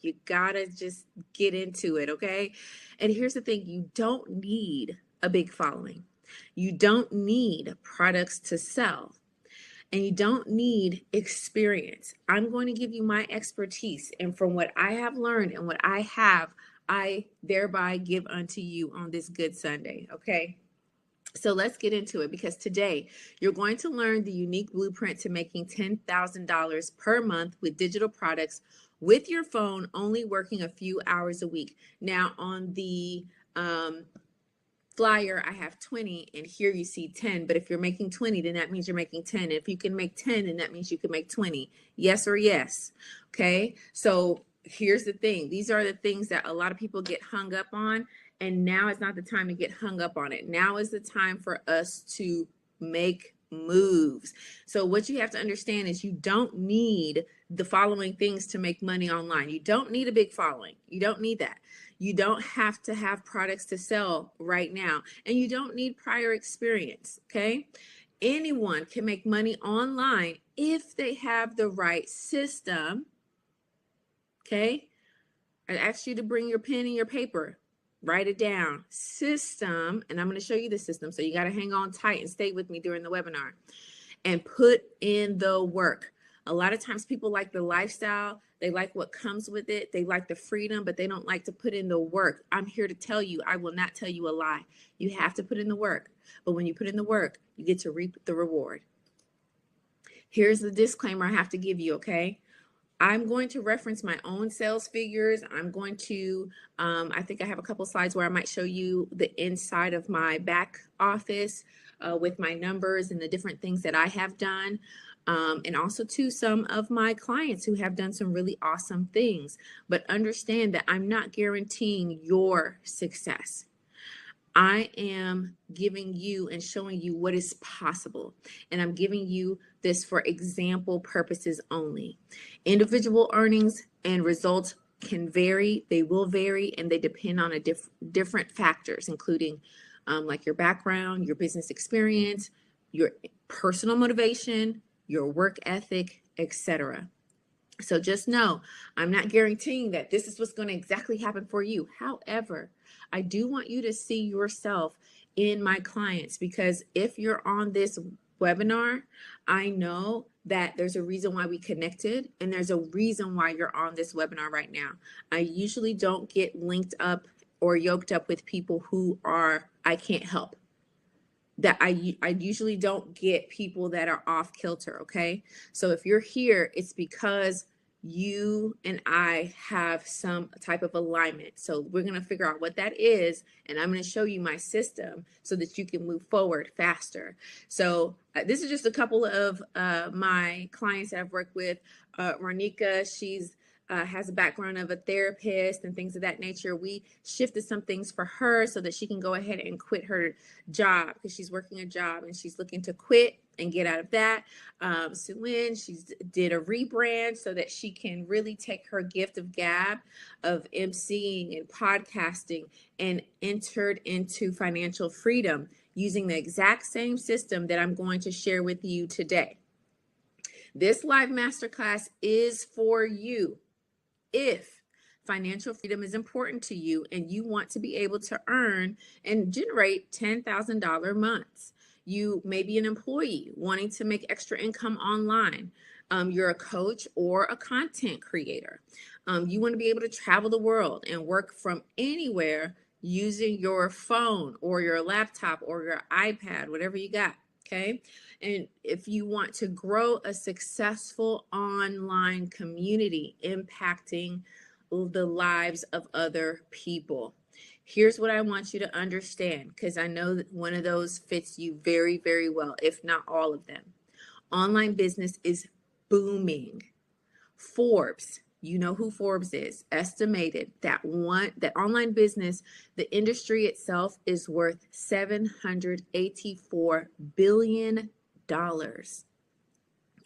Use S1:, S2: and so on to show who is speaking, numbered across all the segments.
S1: You gotta just get into it, okay? And here's the thing, you don't need a big following, you don't need products to sell, and you don't need experience. I'm going to give you my expertise, and from what I have learned and what I have, I thereby give unto you on this Good Sunday, okay? So let's get into it, because today you're going to learn the unique blueprint to making $10,000 per month with digital products with your phone, only working a few hours a week. Now, on the flyer, I have 20, and here you see 10. But if you're making 20, then that means you're making 10. If you can make 10, then that means you can make 20. Yes or yes? Okay. So here's the thing. These are the things that a lot of people get hung up on. And now is not the time to get hung up on it. Now is the time for us to make moves. So what you have to understand is you don't need the following things to make money online. You don't need a big following. You don't need that. You don't have to have products to sell right now, and you don't need prior experience, okay? Anyone can make money online if they have the right system, okay? I asked you to bring your pen and your paper. Write it down. System, and I'm going to show you the system, so you got to hang on tight and stay with me during the webinar. And put in the work. A lot of times people like the lifestyle, they like what comes with it, they like the freedom, but they don't like to put in the work. I'm here to tell you, I will not tell you a lie. You have to put in the work. But when you put in the work, you get to reap the reward. Here's the disclaimer I have to give you, okay? I'm going to reference my own sales figures. I'm going to, I think I have a couple slides where I might show you the inside of my back office with my numbers and the different things that I have done. And also to some of my clients who have done some really awesome things. But understand that I'm not guaranteeing your success. I am giving you and showing you what is possible. And I'm giving you this for example purposes only. Individual earnings and results can vary. They will vary, and they depend on different factors, including like your background, your business experience, your personal motivation, your work ethic, etc. So just know, I'm not guaranteeing that this is what's going to exactly happen for you. However, I do want you to see yourself in my clients, because if you're on this webinar, I know that there's a reason why we connected, and there's a reason why you're on this webinar right now. I usually don't get linked up or yoked up with people who are, I can't help. That I usually don't get people that are off kilter, okay? So if you're here, it's because you and I have some type of alignment. So we're going to figure out what that is, and I'm going to show you my system so that you can move forward faster. So this is just a couple of my clients that I've worked with. Ronika, she's has a background of a therapist and things of that nature. We shifted some things for her so that she can go ahead and quit her job, because she's working a job and she's looking to quit and get out of that. Suin, she's did a rebrand so that she can really take her gift of gab of emceeing and podcasting and entered into financial freedom using the exact same system that I'm going to share with you today. This live masterclass is for you if financial freedom is important to you and you want to be able to earn and generate $10,000 months. You may be an employee wanting to make extra income online. You're a coach or a content creator. You want to be able to travel the world and work from anywhere using your phone or your laptop or your iPad, whatever you got. Okay. And if you want to grow a successful online community impacting the lives of other people, here's what I want you to understand, because I know that one of those fits you very, very well, if not all of them. Online business is booming. Forbes, you know who Forbes is, estimated that online business, the industry itself is worth $784 billion.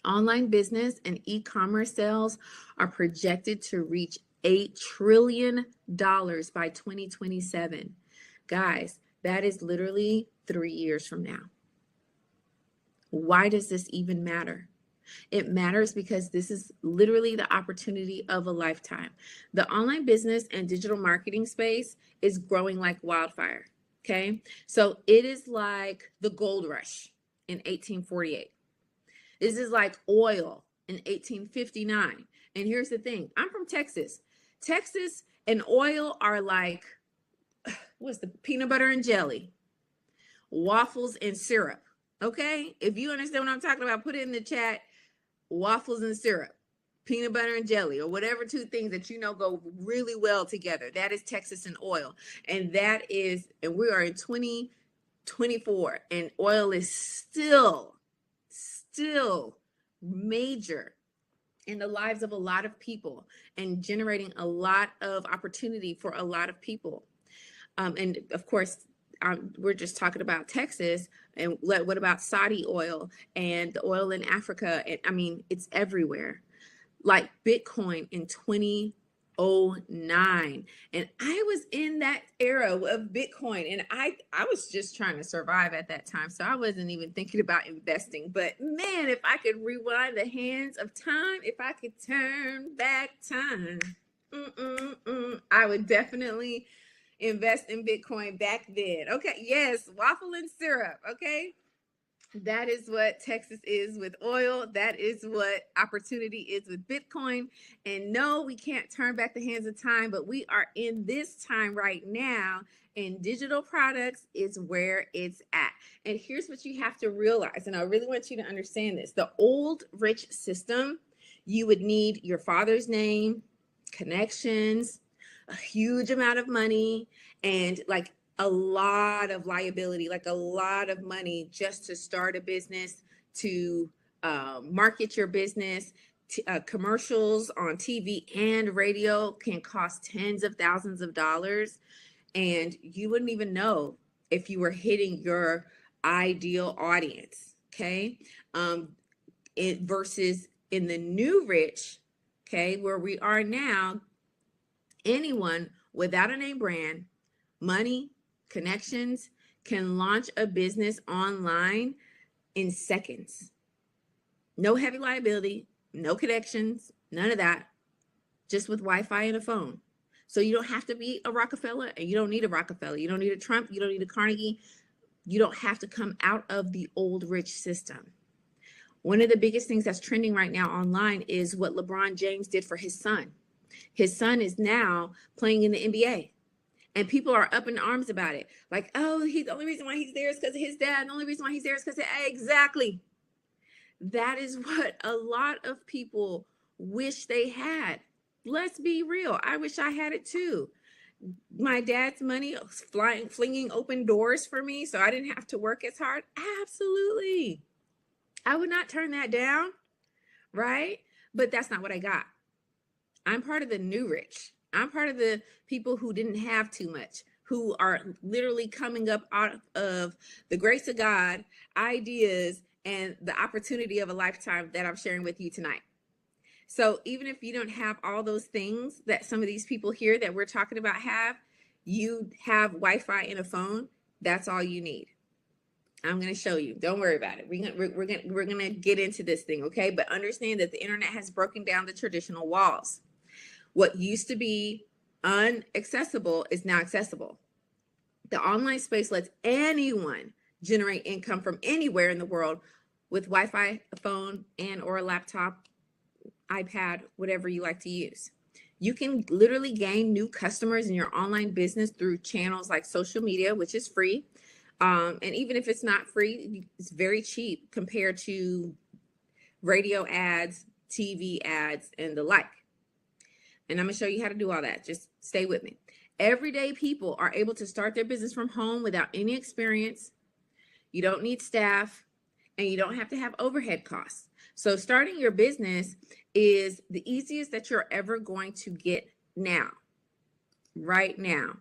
S1: Online business and e-commerce sales are projected to reach $8 trillion by 2027. Guys, that is literally 3 years from now. Why does this even matter? It matters because this is literally the opportunity of a lifetime. The online business and digital marketing space is growing like wildfire. Okay. So it is like the gold rush in 1848. This is like oil in 1859. And here's the thing, I'm from Texas. Texas and oil are like, what's the peanut butter and jelly, waffles and syrup. Okay. If you understand what I'm talking about, put it in the chat. Waffles and syrup, peanut butter and jelly, or whatever two things that you know go really well together. That is Texas and oil. And we are in 2024, and oil is still major in the lives of a lot of people and generating a lot of opportunity for a lot of people. And of course, we're just talking about Texas, and what about Saudi oil and the oil in Africa? And I mean, it's everywhere. Like Bitcoin in 2009, and I was in that era of Bitcoin, and I was just trying to survive at that time, so I wasn't even thinking about investing. But man, if I could rewind the hands of time, if I could turn back time, I would definitely invest in Bitcoin back then. Okay, yes, waffle and syrup. Okay, that is what Texas is with oil. That is what opportunity is with Bitcoin. And no, we can't turn back the hands of time, but we are in this time right now, and digital products is where it's at. And here's what you have to realize, and I really want you to understand this. The old rich system, you would need your father's name, connections, a huge amount of money, and like a lot of liability, like a lot of money just to start a business, to market your business. Commercials on TV and radio can cost tens of thousands of dollars, and you wouldn't even know if you were hitting your ideal audience. Okay. Versus in the new rich, okay, where we are now, anyone without a name brand, money, connections can launch a business online in seconds. No heavy liability, no connections, none of that, just with Wi-Fi and a phone. So you don't have to be a Rockefeller, and you don't need a Rockefeller. You don't need a Trump. You don't need a Carnegie. You don't have to come out of the old rich system. One of the biggest things that's trending right now online is what LeBron James did for his son. His son is now playing in the NBA. And people are up in arms about it. Like, oh, the only reason why he's there is because of his dad. The only reason why he's there is because of, exactly. That is what a lot of people wish they had. Let's be real. I wish I had it too. My dad's money flinging open doors for me so I didn't have to work as hard. Absolutely. I would not turn that down, right? But that's not what I got. I'm part of the new rich. I'm part of the people who didn't have too much, who are literally coming up out of the grace of God, ideas, and the opportunity of a lifetime that I'm sharing with you tonight. So even if you don't have all those things that some of these people here that we're talking about have, you have Wi-Fi and a phone, that's all you need. I'm going to show you. Don't worry about it. We're going to get into this thing, okay? But understand that the internet has broken down the traditional walls. What used to be inaccessible is now accessible. The online space lets anyone generate income from anywhere in the world with Wi-Fi, a phone, and or a laptop, iPad, whatever you like to use. You can literally gain new customers in your online business through channels like social media, which is free. And even if it's not free, it's very cheap compared to radio ads, TV ads, and the like. And I'm going to show you how to do all that. Just stay with me. Everyday people are able to start their business from home without any experience. You don't need staff, and you don't have to have overhead costs. So starting your business is the easiest that you're ever going to get now, right now.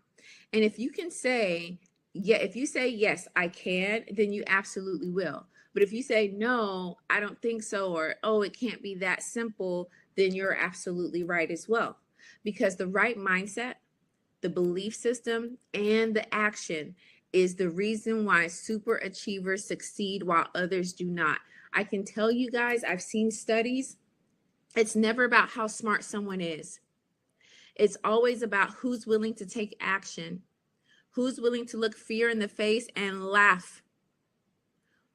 S1: And if you can say, yeah, if you say, yes, I can, then you absolutely will. But if you say, no, I don't think so, or, oh, it can't be that simple, then you're absolutely right as well. Because the right mindset, the belief system, and the action is the reason why super achievers succeed while others do not. I can tell you guys, I've seen studies. It's never about how smart someone is. It's always about who's willing to take action, who's willing to look fear in the face and laugh,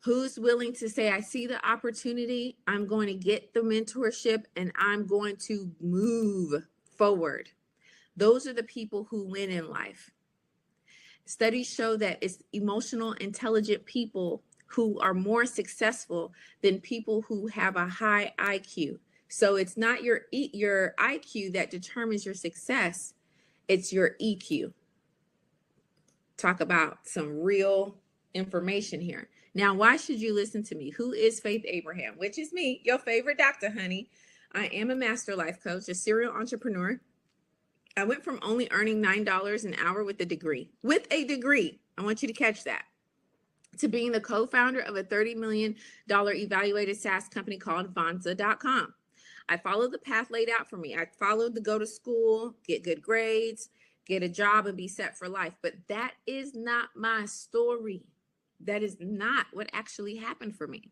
S1: who's willing to say, I see the opportunity, I'm going to get the mentorship, and I'm going to move forward. Those are the people who win in life. Studies show that it's emotional, intelligent people who are more successful than people who have a high IQ. So it's not your IQ that determines your success, it's your EQ. Talk about some real information here. Now, why should you listen to me? Who is Faith Abraham? Which is me, your favorite doctor, honey. I am a master life coach, a serial entrepreneur. I went from only earning $9 an hour with a degree, I want you to catch that, to being the co-founder of a $30 million evaluated SaaS company called Vonza.com. I followed the path laid out for me. I followed the go to school, get good grades, get a job, and be set for life. But that is not my story. That is not what actually happened for me.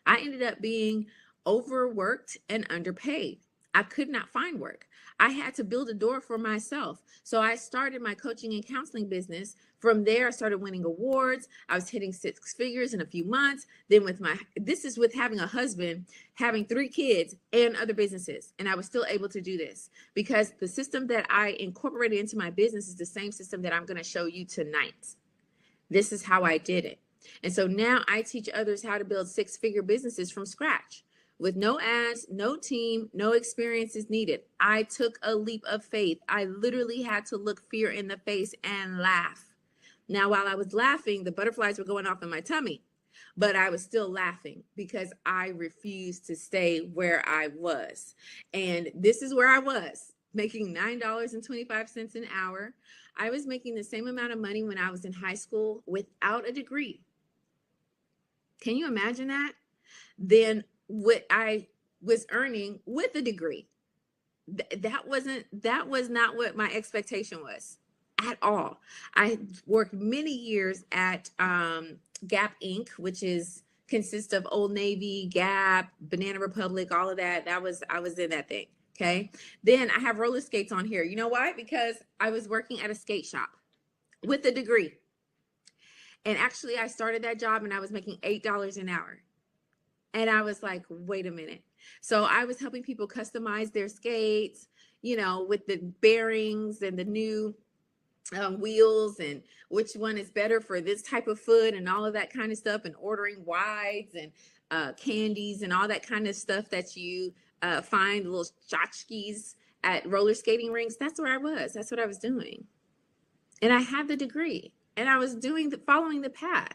S1: I ended up being overworked and underpaid. I could not find work. I had to build a door for myself. So I started my coaching and counseling business. From there, I started winning awards. I was hitting 6 figures in a few months. Then this is with having a husband, having 3 kids and other businesses. And I was still able to do this because the system that I incorporated into my business is the same system that I'm going to show you tonight. This is how I did it. And so now I teach others how to build 6-figure businesses from scratch with no ads, no team, no experiences needed. I took a leap of faith. I literally had to look fear in the face and laugh. Now, while I was laughing, the butterflies were going off in my tummy, but I was still laughing because I refused to stay where I was. And this is where I was, making $9.25 an hour. I was making the same amount of money when I was in high school without a degree. Can you imagine that? Then what I was earning with a degree. That was not what my expectation was at all. I worked many years at Gap Inc., which consists of Old Navy, Gap, Banana Republic, all of that. I was in that thing. Okay. Then I have roller skates on here. You know why? Because I was working at a skate shop with a degree. And actually I started that job and I was making $8 an hour. And I was like, wait a minute. So I was helping people customize their skates, with the bearings and the new wheels and which one is better for this type of foot and all of that kind of stuff, and ordering wides and candies and all that kind of stuff that you find, little tchotchkes at roller skating rinks. That's where I was. That's what I was doing. And I had the degree and I was following the path.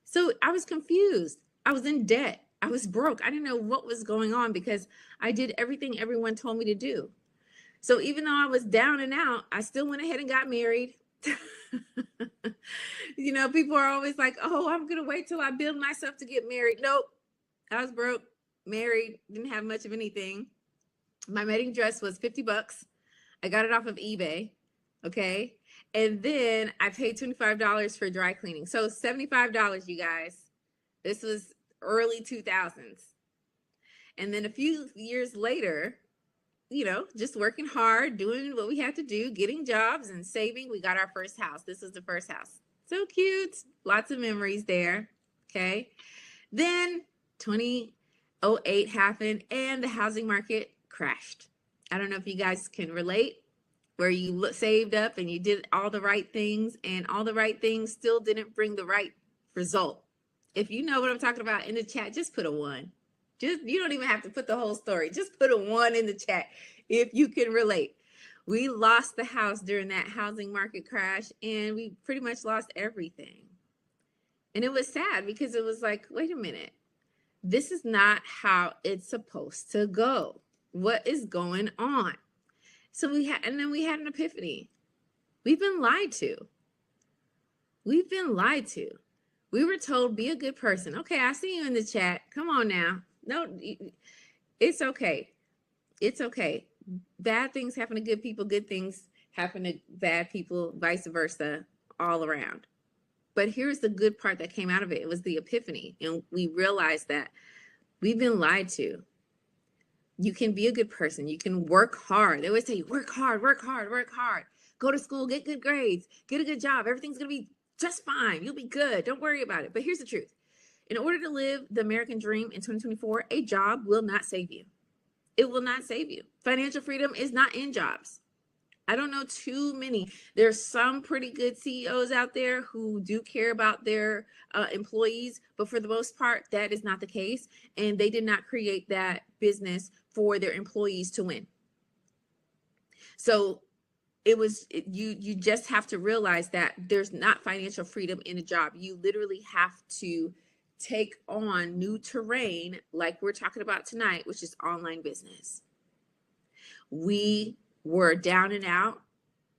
S1: So I was confused. I was in debt. I was broke. I didn't know what was going on because I did everything everyone told me to do. So even though I was down and out, I still went ahead and got married. People are always like, oh, I'm going to wait till I build myself to get married. Nope. I was broke, married, didn't have much of anything. My wedding dress was $50. I got it off of eBay. Okay. And then I paid $25 for dry cleaning. So $75, you guys. This was early 2000s. And then a few years later, just working hard, doing what we had to do, getting jobs and saving, we got our first house. This was the first house. So cute. Lots of memories there. Okay. Then 2008 happened and the housing market crashed. I don't know if you guys can relate, where you saved up and you did all the right things and all the right things still didn't bring the right result. If you know what I'm talking about in the chat, just put a 1. You don't even have to put the whole story. Just put a 1 in the chat if you can relate. We lost the house during that housing market crash and we pretty much lost everything. And it was sad because it was like, wait a minute, this is not how it's supposed to go. What is going on? So and then we had an epiphany. We've been lied to. We've been lied to. We were told, be a good person. Okay, I see you in the chat. Come on now. No, it's okay. It's okay. Bad things happen to good people. Good things happen to bad people, vice versa, all around. But here's the good part that came out of it. It was the epiphany. And we realized that we've been lied to. You can be a good person. You can work hard. They always say, work hard, work hard, work hard. Go to school, get good grades, get a good job. Everything's going to be just fine. You'll be good. Don't worry about it. But here's the truth. In order to live the American dream in 2024, a job will not save you. It will not save you. Financial freedom is not in jobs. I don't know too many. There's some pretty good CEOs out there who do care about their employees, but for the most part, that is not the case. And they did not create that business for their employees to win. So you just have to realize that there's not financial freedom in a job. You literally have to take on new terrain like we're talking about tonight, which is online business. We were down and out,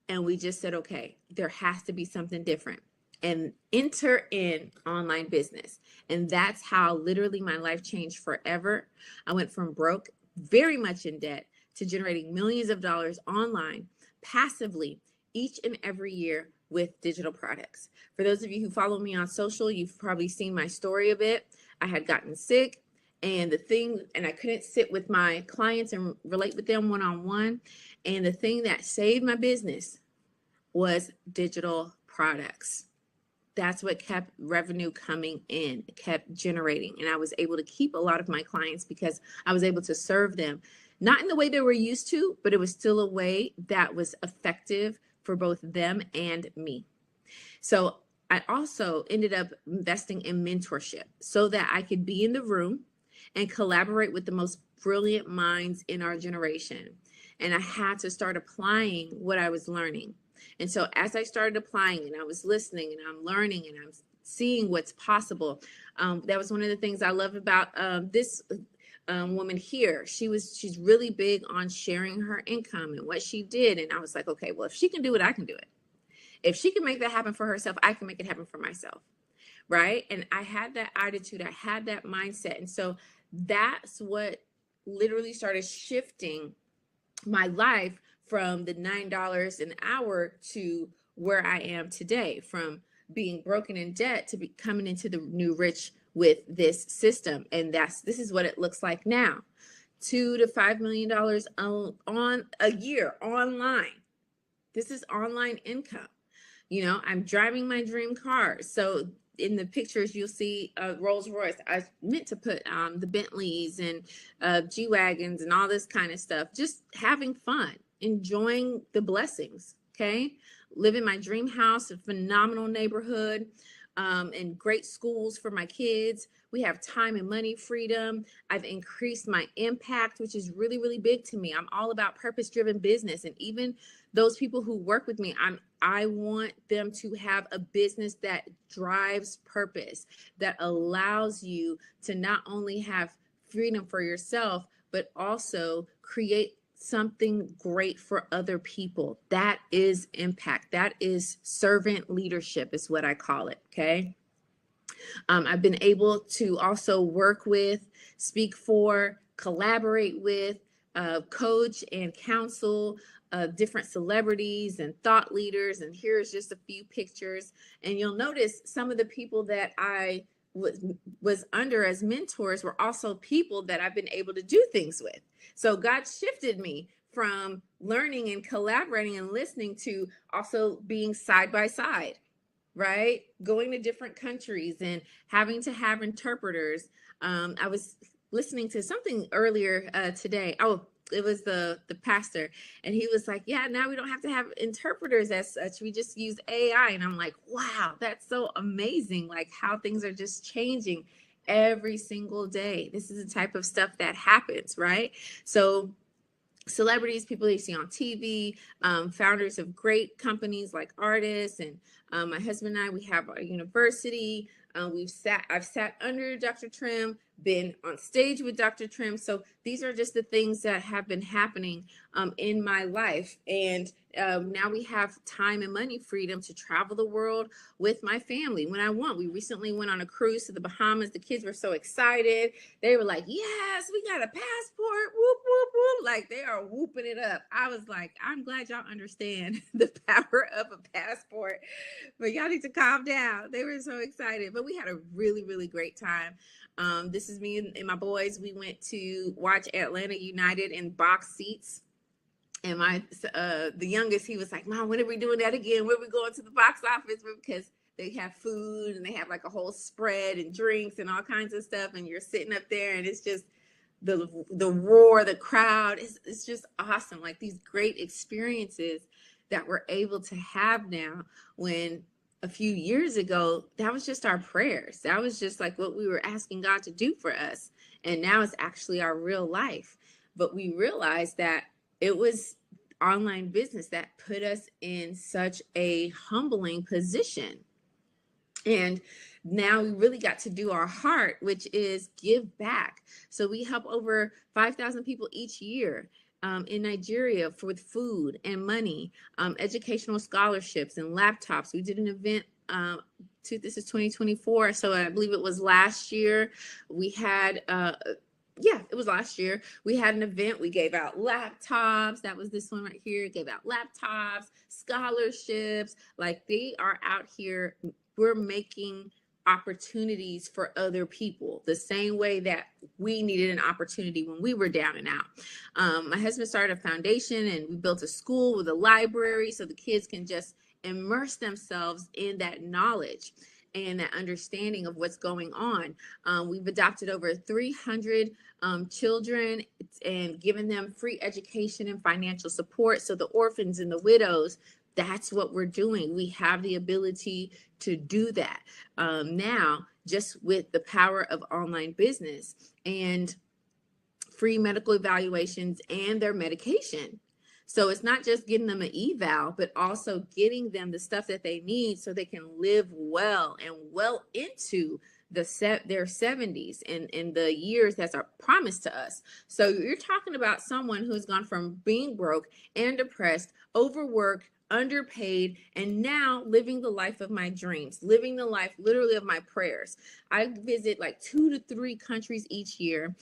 S1: and we just said, okay, there has to be something different, and enter in online business. And that's how literally my life changed forever. I went from broke, very much in debt, to generating millions of dollars online passively each and every year with digital products. For those of you who follow me on social, you've probably seen my story a bit. I had gotten sick, and I couldn't sit with my clients and relate with them one-on-one. And the thing that saved my business was digital products. That's what kept revenue coming in, it kept generating. And I was able to keep a lot of my clients because I was able to serve them, not in the way they were used to, but it was still a way that was effective for both them and me. So I also ended up investing in mentorship so that I could be in the room and collaborate with the most brilliant minds in our generation. And I had to start applying what I was learning. And so as I started applying and I was listening and I'm learning and I'm seeing what's possible, that was one of the things I love about this woman here. She's really big on sharing her income and what she did. And I was like, okay, well, if she can do it, I can do it. If she can make that happen for herself, I can make it happen for myself. Right. And I had that attitude. I had that mindset. And so that's what literally started shifting my life from the $9 an hour to where I am today, from being broken in debt to coming into the new rich with this system. And this is what it looks like now. $2 to $5 million on a year online. This is online income. I'm driving my dream car. So in the pictures, you'll see Rolls Royce. I meant to put the Bentleys and G-Wagons and all this kind of stuff. Just having fun, enjoying the blessings, okay? Live in my dream house, a phenomenal neighborhood, and great schools for my kids. We have time and money freedom. I've increased my impact, which is really, really big to me. I'm all about purpose-driven business. And even those people who work with me, I want them to have a business that drives purpose, that allows you to not only have freedom for yourself, but also create something great for other people. That is impact. That is servant leadership is what I call it. Okay. I've been able to also work with, speak for, collaborate with, coach and counsel different celebrities and thought leaders. And here's just a few pictures. And you'll notice some of the people that I was under as mentors were also people that I've been able to do things with. So God shifted me from learning and collaborating and listening to also being side by side, right? Going to different countries and having to have interpreters. I was listening to something earlier today. It was the pastor, and he was like, yeah, now we don't have to have interpreters as such. We just use AI. And I'm like, wow, that's so amazing. Like how things are just changing every single day. This is the type of stuff that happens, right? So celebrities, people you see on TV, founders of great companies like artists, and my husband and I, we have our university. I've sat under Dr. Trim, been on stage with Dr. Trim. So these are just the things that have been happening in my life. And now we have time and money freedom to travel the world with my family when I want. We recently went on a cruise to the Bahamas. The kids were so excited. They were like, yes, we got a passport. Whoop, whoop, whoop. Like they are whooping it up. I was like, I'm glad y'all understand the power of a passport, but y'all need to calm down. They were so excited, but we had a really, really great time. This is me and my boys. We went to watch Atlanta United in box seats. And the youngest, he was like, Mom, when are we doing that again? When are we going to the box office? Because they have food and they have like a whole spread and drinks and all kinds of stuff. And you're sitting up there and it's just the roar, the crowd. It's just awesome. Like these great experiences that we're able to have now, when a few years ago, that was just our prayers. That was just like what we were asking God to do for us. And now it's actually our real life. But we realized that it was online business that put us in such a humbling position. And now we really got to do our heart, which is give back. So we help over 5,000 people each year in Nigeria with food and money, educational scholarships and laptops. We did an event. This is 2024. So I believe it was last year. We had it was last year. We had an event. We gave out laptops. That was this one right here. Gave out laptops, scholarships. Like they are out here. We're making opportunities for other people the same way that we needed an opportunity when we were down and out. My husband started a foundation and we built a school with a library so the kids can just immerse themselves in that knowledge and that understanding of what's going on. We've adopted over 300 children and given them free education and financial support. So the orphans and the widows, that's what we're doing. We have the ability to do that now, just with the power of online business and free medical evaluations and their medication. So it's not just getting them an eval, but also getting them the stuff that they need so they can live well and well into their 70s and in the years that are promised to us. So you're talking about someone who's gone from being broke and depressed, overworked, underpaid, and now living the life of my dreams, living the life literally of my prayers. I visit like 2 to 3 countries each year,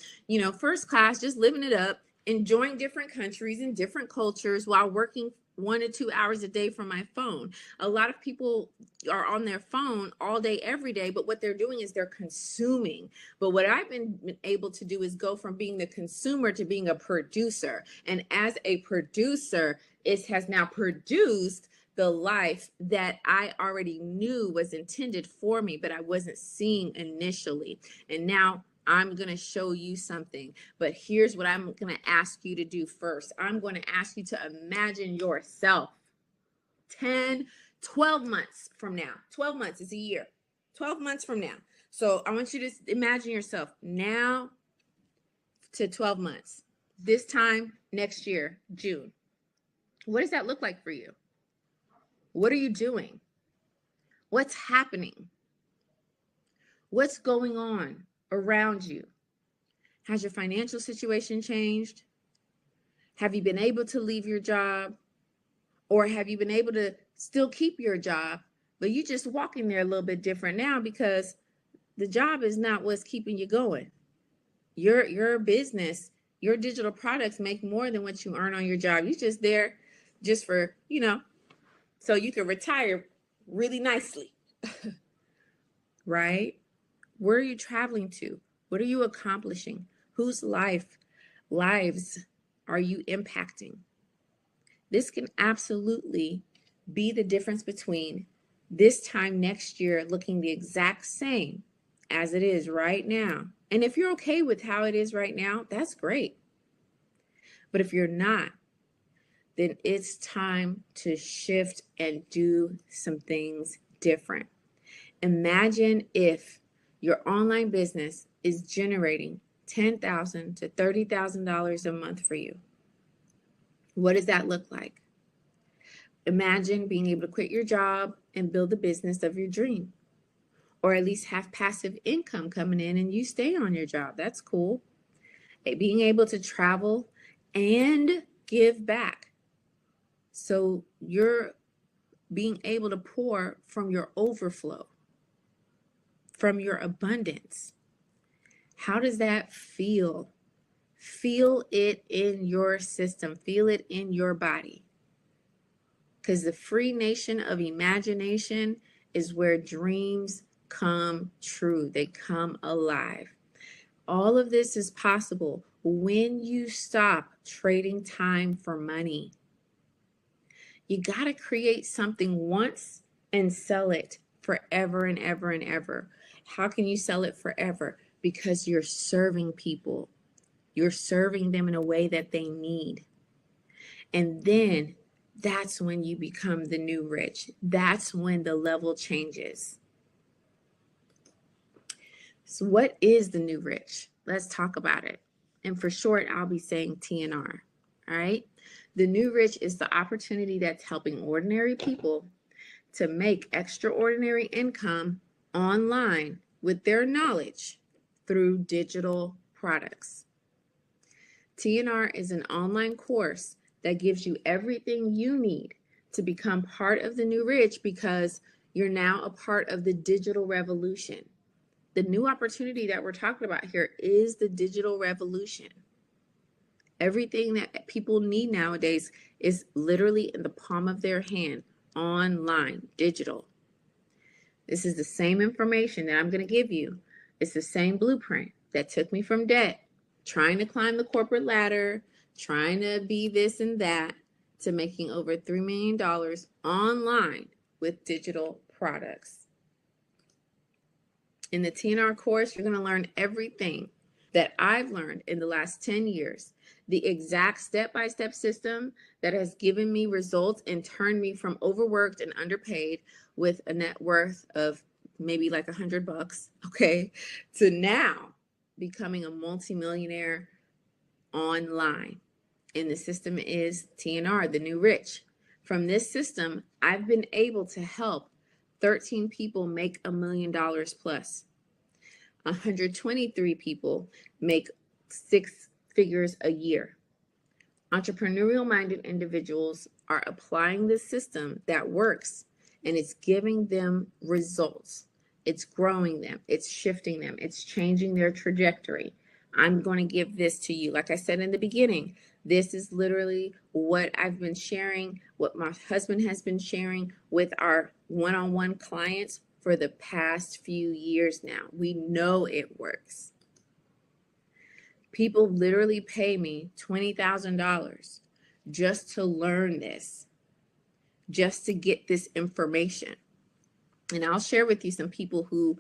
S1: first class, just living it up, enjoying different countries and different cultures while working 1 to 2 hours a day from my phone. A lot of people are on their phone all day, every day, but what they're doing is they're consuming. But what I've been able to do is go from being the consumer to being a producer. And as a producer, it has now produced the life that I already knew was intended for me, but I wasn't seeing initially. And now I'm going to show you something, but here's what I'm going to ask you to do first. I'm going to ask you to imagine yourself 10, 12 months from now. 12 months is a year. 12 months from now. So I want you to imagine yourself now to 12 months. This time next year, June. What does that look like for you? What are you doing? What's happening? What's going on around you? Has your financial situation changed? Have you been able to leave your job? Or have you been able to still keep your job, but you just walking there a little bit different now because the job is not what's keeping you going. Your business, your digital products make more than what you earn on your job. You're just there just for, so you can retire really nicely, right? Where are you traveling to? What are you accomplishing? Whose lives are you impacting? This can absolutely be the difference between this time next year looking the exact same as it is right now. And if you're okay with how it is right now, that's great. But if you're not, then it's time to shift and do some things different. Imagine if your online business is generating $10,000 to $30,000 a month for you. What does that look like? Imagine being able to quit your job and build the business of your dream. or at least have passive income coming in and you stay on your job. That's cool. Being able to travel and give back. So you're being able to pour from your overflow, from your abundance. How does that feel? Feel it in your system. Feel it in your body. Because the free nation of imagination is where dreams come true. They come alive. All of this is possible when you stop trading time for money. You got to create something once and sell it forever and ever and ever. How can you sell it forever? Because you're serving people. You're serving them in a way that they need. And then that's when you become the new rich. That's when the level changes. So what is the new rich? Let's talk about it. And for short, I'll be saying TNR. All right. The new rich is the opportunity that's helping ordinary people to make extraordinary income online with their knowledge through digital products. TNR is an online course that gives you everything you need to become part of the new rich because you're now a part of the digital revolution. The new opportunity that we're talking about here is the digital revolution. Everything that people need nowadays is literally in the palm of their hand, online, digital. This is the same information that I'm going to give you. It's the same blueprint that took me from debt, trying to climb the corporate ladder, trying to be this and that, to making over $3 million online with digital products. In the TNR course, you're going to learn everything that I've learned in the last 10 years, the exact step-by-step system that has given me results and turned me from overworked and underpaid with a net worth of maybe like $100, okay, to now becoming a multimillionaire online. And the system is TNR, the new rich. From this system, I've been able to help 13 people make $1 million plus. 123 people make 6 figures a year. Entrepreneurial-minded individuals are applying this system that works, and it's giving them results. It's growing them. It's shifting them. It's changing their trajectory. I'm going to give this to you. Like I said in the beginning, this is literally what I've been sharing, what my husband has been sharing with our one-on-one clients for the past few years now. We know it works. People literally pay me $20,000 just to learn this, just to get this information. And I'll share with you some people who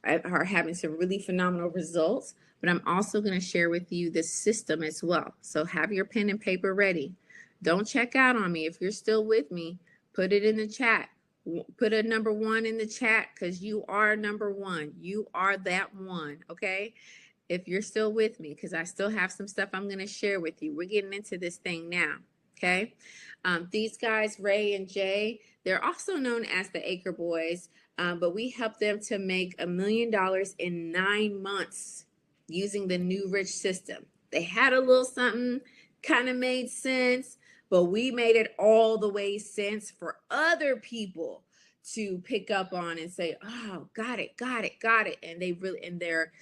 S1: are having some really phenomenal results, but I'm also going to share with you the system as well. So have your pen and paper ready. Don't check out on me. If you're still with me, put it in the chat. Put a number 1 in the chat, because you are number 1. You are that one, okay? If you're still with me, because I still have some stuff I'm going to share with you. We're getting into this thing now, okay? These guys, Ray and Jay, they're also known as the Acre Boys, but we helped them to make $1 million in 9 months using the new rich system. They had a little something, kind of made sense, but we made it all the way sense for other people to pick up on and say, oh, got it. And they really, and their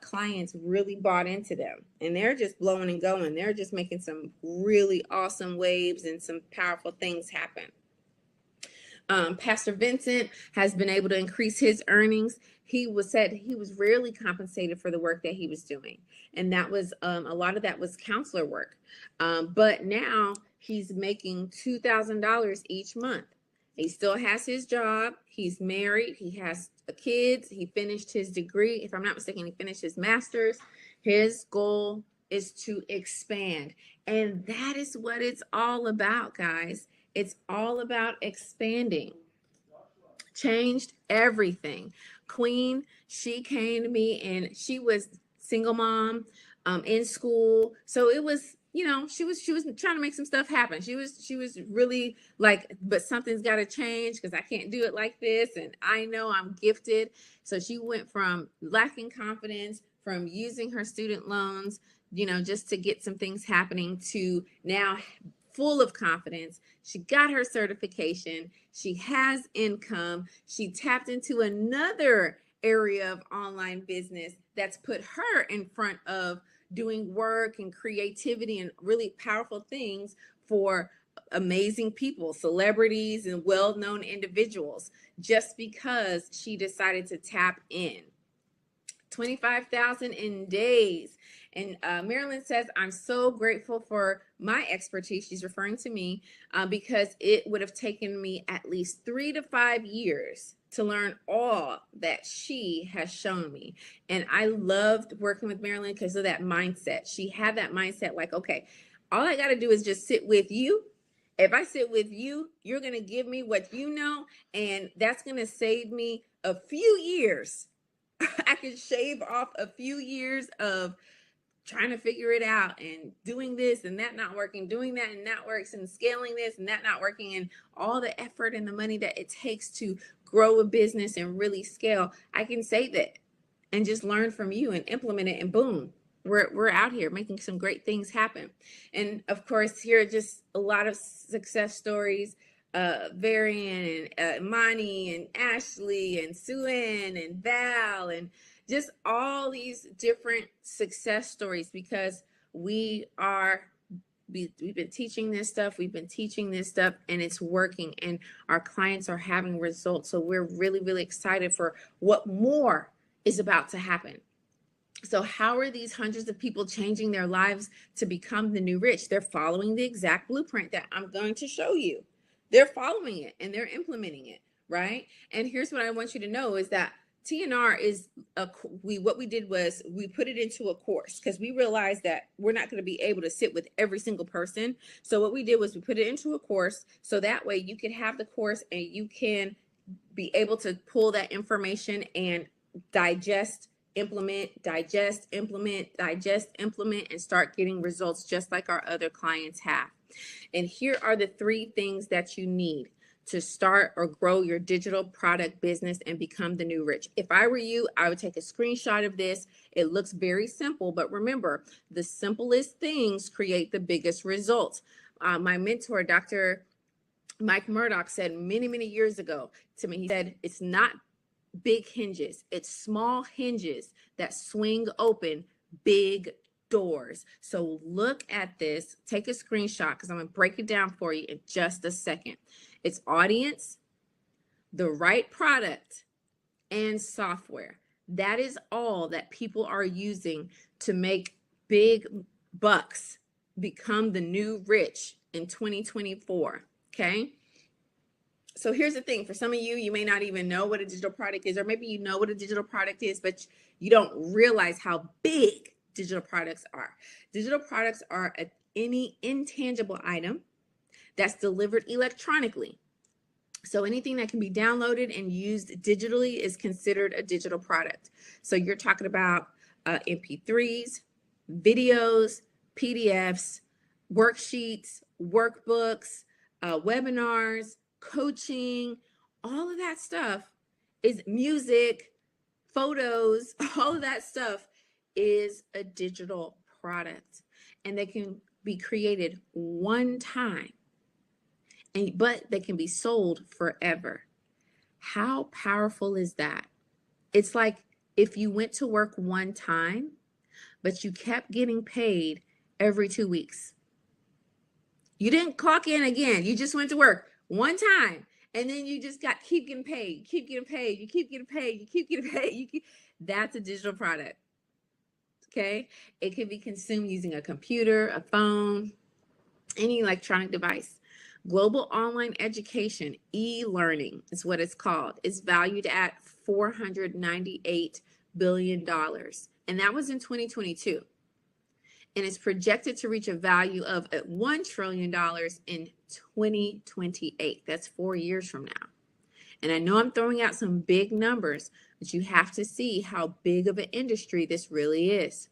S1: clients really bought into them, and they're just blowing and going. They're just making some really awesome waves and some powerful things happen. Pastor Vincent has been able to increase his earnings. He said he was rarely compensated for the work that he was doing. And that was, a lot of that was counselor work. But now he's making $2,000 each month. He still has his job. He's married. He has kids. He finished his degree. If I'm not mistaken, he finished his master's. His goal is to expand. And that is what it's all about, guys. It's all about expanding. Changed everything. Queen, she came to me and she was single mom in school. So it was, she was trying to make some stuff happen. She was really like, but something's got to change because I can't do it like this, and I know I'm gifted. So she went from lacking confidence, from using her student loans, just to get some things happening, to now full of confidence. She got her certification. She has income. She tapped into another area of online business that's put her in front of doing work and creativity and really powerful things for amazing people, celebrities, and well-known individuals, just because she decided to tap in. 25,000 in days. And Marilyn says, I'm so grateful for my expertise. She's referring to me because it would have taken me at least 3 to 5 years to learn all that she has shown me. And I loved working with Marilyn because of that mindset. She had that mindset like, okay, all I got to do is just sit with you. If I sit with you, you're going to give me what you know, and that's going to save me a few years. I could shave off a few years of trying to figure it out and doing this and that not working, doing that and that works, and scaling this and that not working, and all the effort and the money that it takes to grow a business and really scale. I can save it and just learn from you and implement it, and boom, we're out here making some great things happen. And of course, here are just a lot of success stories. Varian and Monty and Ashley and Sue-Ann and Val, and just all these different success stories, because we've been teaching this stuff, and it's working, and our clients are having results. So we're really, really excited for what more is about to happen. So how are these hundreds of people changing their lives to become the new rich? They're following the exact blueprint that I'm going to show you. They're following it and they're implementing it, right? And here's what I want you to know is that TNR is what we did was we put it into a course, because we realized that we're not going to be able to sit with every single person. So what we did was we put it into a course, so that way you can have the course and you can be able to pull that information and digest, implement, digest, implement, digest, implement, and start getting results just like our other clients have. And here are the 3 things that you need to start or grow your digital product business and become the new rich. If I were you, I would take a screenshot of this. It looks very simple, but remember, the simplest things create the biggest results. My mentor, Dr. Mike Murdoch, said many, many years ago to me, he said, it's not big hinges, it's small hinges that swing open big doors. So look at this, take a screenshot, because I'm going to break it down for you in just a second. It's audience, the right product, and software. That is all that people are using to make big bucks, become the new rich in 2024. Okay. So here's the thing, for some of you, you may not even know what a digital product is, or maybe you know what a digital product is, but you don't realize how big digital products are. Digital products are any intangible item that's delivered electronically. So anything that can be downloaded and used digitally is considered a digital product. So you're talking about MP3s, videos, PDFs, worksheets, workbooks, webinars, coaching, all of that stuff is music, photos, all of that stuff is a digital product, and they can be created one time, but they can be sold forever. How powerful is that? It's like if you went to work one time, but you kept getting paid every 2 weeks. You didn't clock in again. You just went to work one time, and then you just keep getting paid, you keep getting paid. That's a digital product. Okay. It can be consumed using a computer, a phone, any electronic device. Global online education, e-learning is what it's called. It's valued at $498 billion. And that was in 2022. And it's projected to reach a value of $1 trillion in 2028. That's 4 years from now. And I know I'm throwing out some big numbers, but you have to see how big of an industry this really is.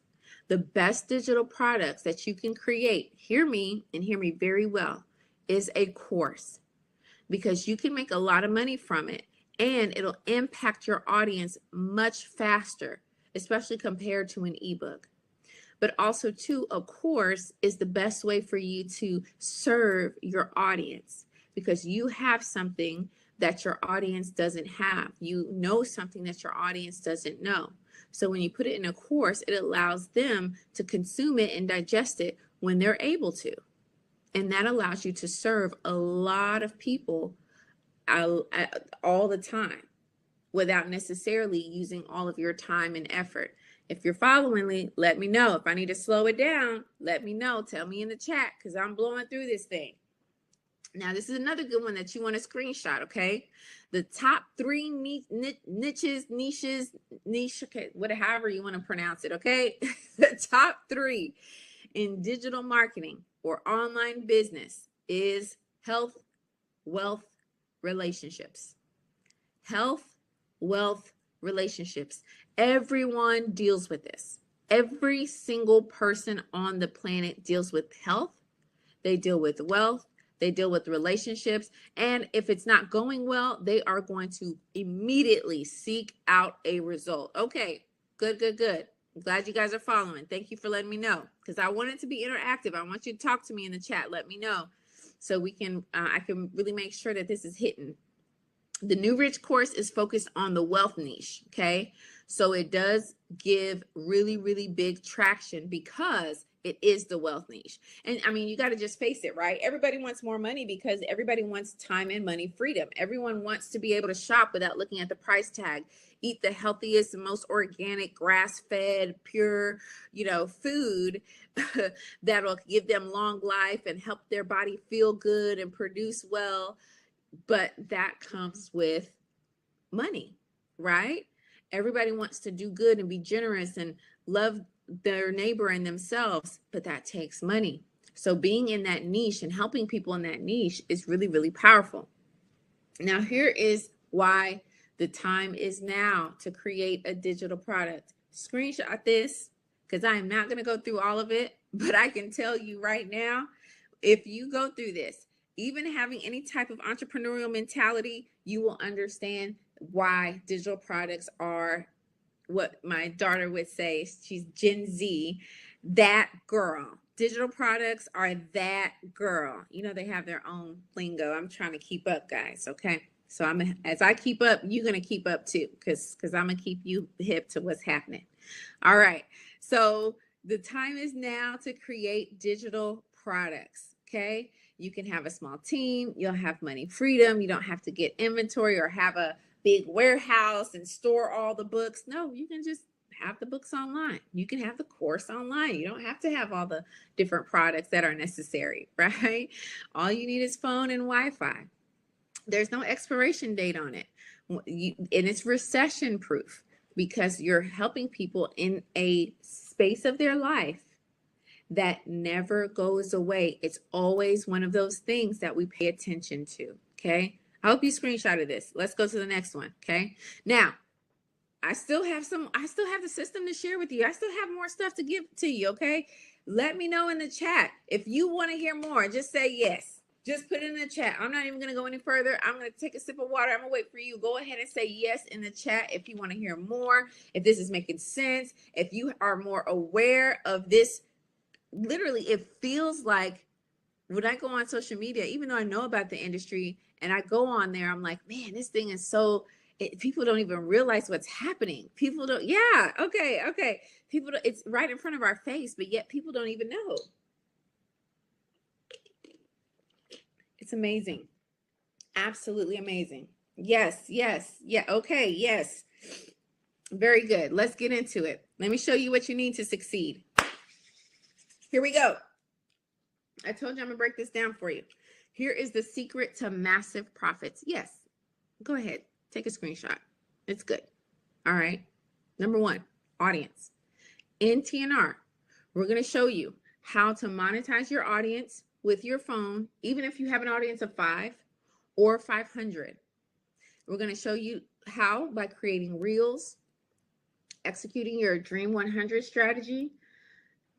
S1: The best digital products that you can create, hear me and hear me very well, is a course, because you can make a lot of money from it and it'll impact your audience much faster, especially compared to an ebook. But also, too, a course is the best way for you to serve your audience, because you have something that your audience doesn't have. You know something that your audience doesn't know. So when you put it in a course, it allows them to consume it and digest it when they're able to. And that allows you to serve a lot of people all the time without necessarily using all of your time and effort. If you're following me, let me know. If I need to slow it down, let me know. Tell me in the chat, because I'm blowing through this thing. Now, this is another good one that you want to screenshot, okay? The top 3 niches, okay, however you want to pronounce it, okay? The top 3 in digital marketing or online business is health, wealth, relationships. Health, wealth, relationships. Everyone deals with this. Every single person on the planet deals with health. They deal with wealth. They deal with relationships. And if it's not going well, they are going to immediately seek out a result. Okay, good. I'm glad you guys are following. Thank you for letting me know, because I want it to be interactive. I want you to talk to me in the chat. Let me know so we can, I can really make sure that this is hitting. The New Rich course is focused on the wealth niche, okay? So it does give really, really big traction because it is the wealth niche. And I mean, you got to just face it, right? Everybody wants more money because everybody wants time and money freedom. Everyone wants to be able to shop without looking at the price tag, eat the healthiest and most organic, grass-fed, pure, food that'll give them long life and help their body feel good and produce well. But that comes with money, right? Everybody wants to do good and be generous and love their neighbor and themselves, but that takes money. So being in that niche and helping people in that niche is really, really powerful. Now, here is why the time is now to create a digital product. Screenshot this, because I am not going to go through all of it, but I can tell you right now, if you go through this, even having any type of entrepreneurial mentality, you will understand why digital products are what my daughter would say. She's Gen Z, that girl. Digital products are that girl. They have their own lingo. I'm trying to keep up, guys, okay? So as I keep up, you're going to keep up too, because I'm going to keep you hip to what's happening. All right. So the time is now to create digital products, okay? You can have a small team. You'll have money freedom. You don't have to get inventory or have a big warehouse and store all the books. No, you can just have the books online. You can have the course online. You don't have to have all the different products that are necessary, right? All you need is phone and Wi-Fi. There's no expiration date on it. And it's recession proof, because you're helping people in a space of their life that never goes away. It's always one of those things that we pay attention to, okay? I hope you screenshotted this. Let's go to the next one, okay? Now, I still have the system to share with you. I still have more stuff to give to you, okay? Let me know in the chat. If you want to hear more, just say yes. Just put it in the chat. I'm not even going to go any further. I'm going to take a sip of water. I'm going to wait for you. Go ahead and say yes in the chat if you want to hear more, if this is making sense, if you are more aware of this. Literally, it feels like when I go on social media, even though I know about the industry and I go on there, I'm like, man, this thing is people don't even realize what's happening. People don't, yeah, okay. It's right in front of our face, but yet people don't even know. It's amazing. Absolutely amazing. Yes. Yeah, okay, yes. Very good. Let's get into it. Let me show you what you need to succeed. Here we go. I told you I'm going to break this down for you. Here is the secret to massive profits. Yes. Go ahead. Take a screenshot. It's good. All right. Number 1, audience. In TNR, we're going to show you how to monetize your audience with your phone, even if you have an audience of 5 or 500. We're going to show you how by creating reels, executing your Dream 100 strategy,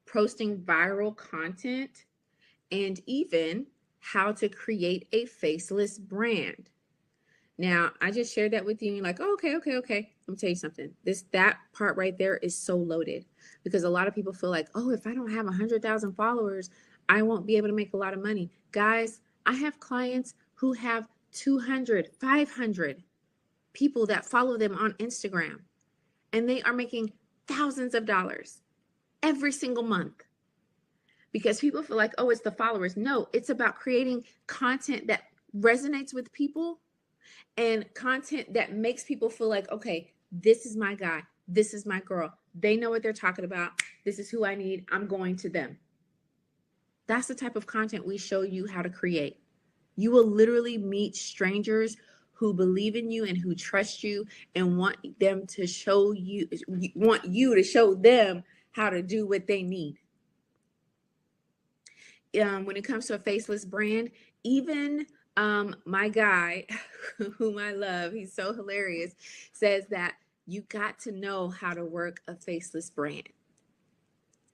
S1: posting viral content, and even how to create a faceless brand. Now, I just shared that with you, and you're like, oh, okay. Let me tell you something. That part right there is so loaded, because a lot of people feel like, oh, if I don't have 100,000 followers, I won't be able to make a lot of money. Guys, I have clients who have 200, 500 people that follow them on Instagram, and they are making thousands of dollars every single month, because people feel like, oh, it's the followers. No, it's about creating content that resonates with people, and content that makes people feel like, okay, this is my guy, this is my girl, they know what they're talking about, this is who I need, I'm going to them. That's the type of content we show you how to create. You will literally meet strangers who believe in you and who trust you and want you to show them how to do what they need. When it comes to a faceless brand, even my guy, whom I love, he's so hilarious, says that you got to know how to work a faceless brand.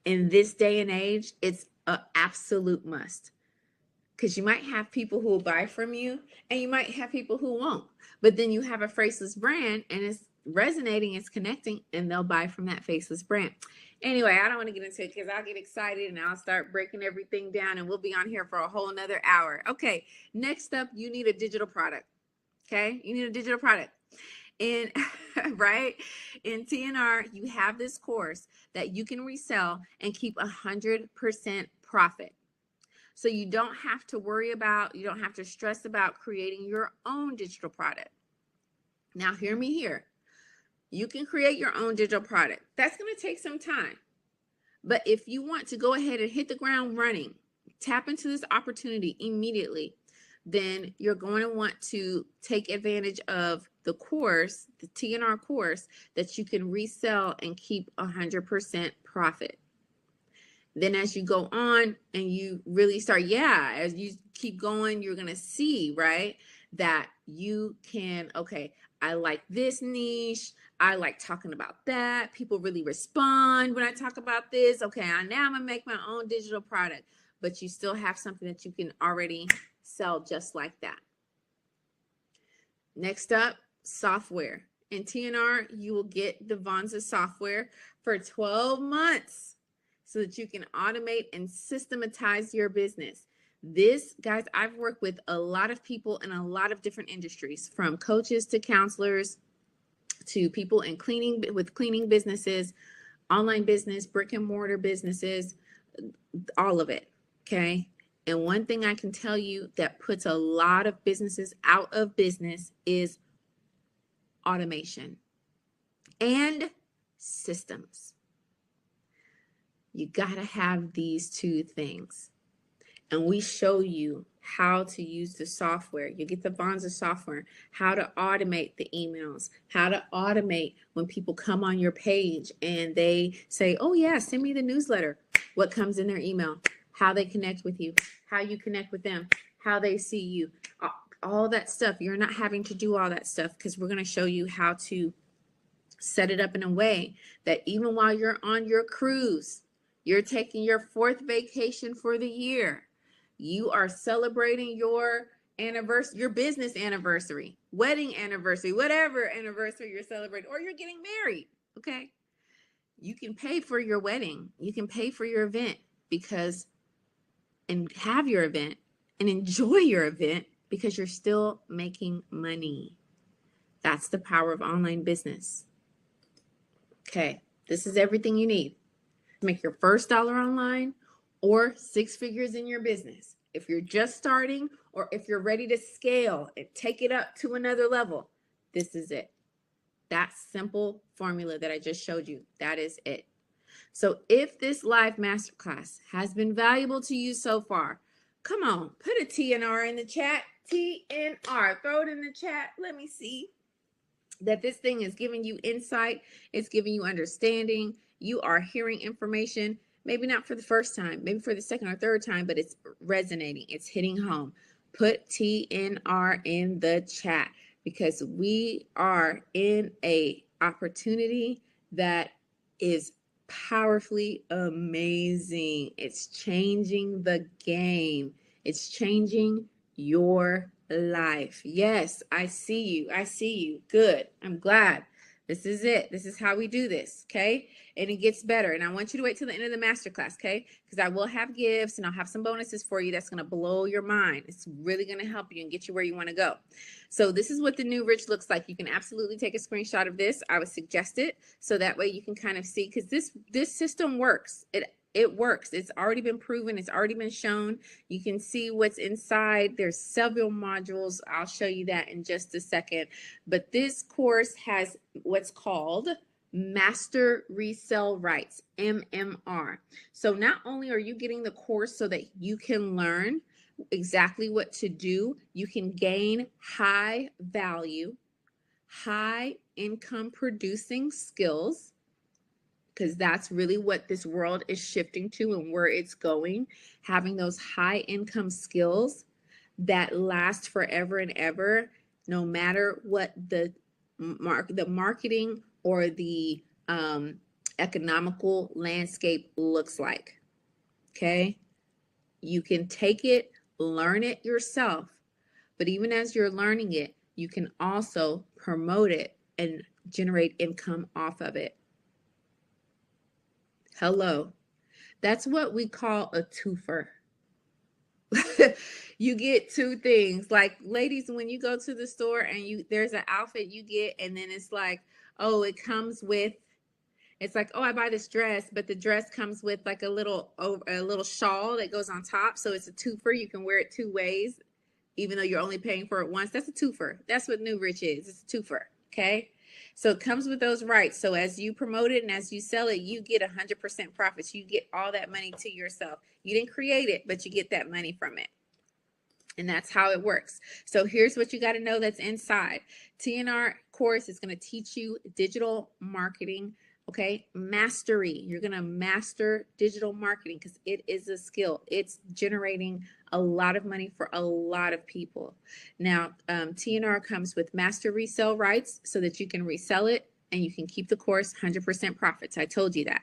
S1: In this day and age, it's an absolute must. Because you might have people who will buy from you, and you might have people who won't. But then you have a faceless brand, and it's resonating, it's connecting, and they'll buy from that faceless brand. Anyway, I don't want to get into it because I'll get excited and I'll start breaking everything down, and we'll be on here for a whole nother hour. Okay, next up, you need a digital product. Okay, you need a digital product. And right, in TNR, you have this course that you can resell and keep 100% profit. So you don't have to worry about, you don't have to stress about creating your own digital product. Now, hear me here. You can create your own digital product. That's going to take some time. But if you want to go ahead and hit the ground running, tap into this opportunity immediately, then you're going to want to take advantage of the course, the TNR course, that you can resell and keep 100% profit. Then as you go on and you really start, as you keep going, you're going to see, right, that you can, okay, I like this niche. I like talking about that. People really respond when I talk about this. Okay, now I'm going to make my own digital product. But you still have something that you can already sell just like that. Next up, software. In TNR, you will get the Vonza software for 12 months. So that you can automate and systematize your business. This, guys, I've worked with a lot of people in a lot of different industries, from coaches to counselors to people in cleaning businesses, online business, brick and mortar businesses, all of it. Okay. And one thing I can tell you that puts a lot of businesses out of business is automation and systems. You got to have these two things. And we show you how to use the software. You get the Vonza software, how to automate the emails, how to automate when people come on your page and they say, oh yeah, send me the newsletter. What comes in their email, how they connect with you, how you connect with them, how they see you, all that stuff. You're not having to do all that stuff, because we're going to show you how to set it up in a way that even while you're on your cruise, you're taking your 4th vacation for the year, you are celebrating your anniversary, your business anniversary, wedding anniversary, whatever anniversary you're celebrating, or you're getting married, okay? You can pay for your wedding. You can pay for your event and have your event and enjoy your event, because you're still making money. That's the power of online business. Okay, this is everything you need to make your first dollar online or 6 figures in your business. If you're just starting, or if you're ready to scale and take it up to another level, this is it. That simple formula that I just showed you, that is it. So if this live masterclass has been valuable to you so far, come on, put a TNR in the chat. TNR, throw it in the chat. Let me see that this thing is giving you insight. It's giving you understanding. You are hearing information, maybe not for the first time, maybe for the second or third time, but it's resonating. It's hitting home. Put TNR in the chat, because we are in a opportunity that is powerfully amazing. It's changing the game. It's changing your life. Yes, I see you. I see you. Good. I'm glad. This is it. This is how we do this. Okay. And it gets better. And I want you to wait till the end of the masterclass. Okay. Because I will have gifts and I'll have some bonuses for you that's going to blow your mind. It's really going to help you and get you where you want to go. So this is what the new rich looks like. You can absolutely take a screenshot of this. I would suggest it so that way you can kind of see, because this system works. It works. It's already been proven. It's already been shown. You can see what's inside. There's several modules. I'll show you that in just a second. But this course has what's called Master Resale Rights, MMR. So not only are you getting the course so that you can learn exactly what to do, you can gain high value, high income producing skills, because that's really what this world is shifting to and where it's going. Having those high income skills that last forever and ever, no matter what the marketing or the economical landscape looks like. Okay, you can take it, learn it yourself, but even as you're learning it, you can also promote it and generate income off of it. Hello. That's what we call a twofer. You get two things. Like, ladies, when you go to the store and there's an outfit you get, and then it's like, oh, it comes with, it's like, oh, I buy this dress, but the dress comes with like a little shawl that goes on top. So it's a twofer. You can wear it two ways, even though you're only paying for it once. That's a twofer. That's what New Rich is. It's a twofer. Okay. So it comes with those rights. So as you promote it and as you sell it, you get 100% profits. You get all that money to yourself. You didn't create it, but you get that money from it. And that's how it works. So here's what you got to know that's inside. TNR course is going to teach you digital marketing. Okay, mastery. You're going to master digital marketing because it is a skill. It's generating a lot of money for a lot of people. Now, TNR comes with master resale rights so that you can resell it and you can keep the course 100% profits. I told you that.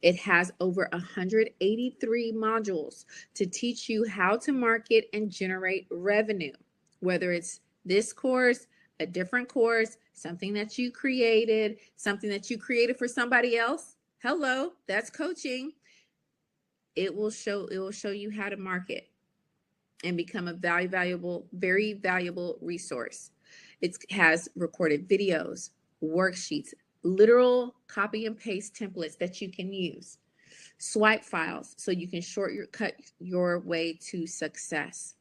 S1: It has over 183 modules to teach you how to market and generate revenue, whether it's this course, a different course, something that you created for somebody else. Hello, that's coaching. It will show you how to market and become a very valuable resource. It has recorded videos, worksheets, literal copy and paste templates that you can use, swipe files so you can cut your way to success.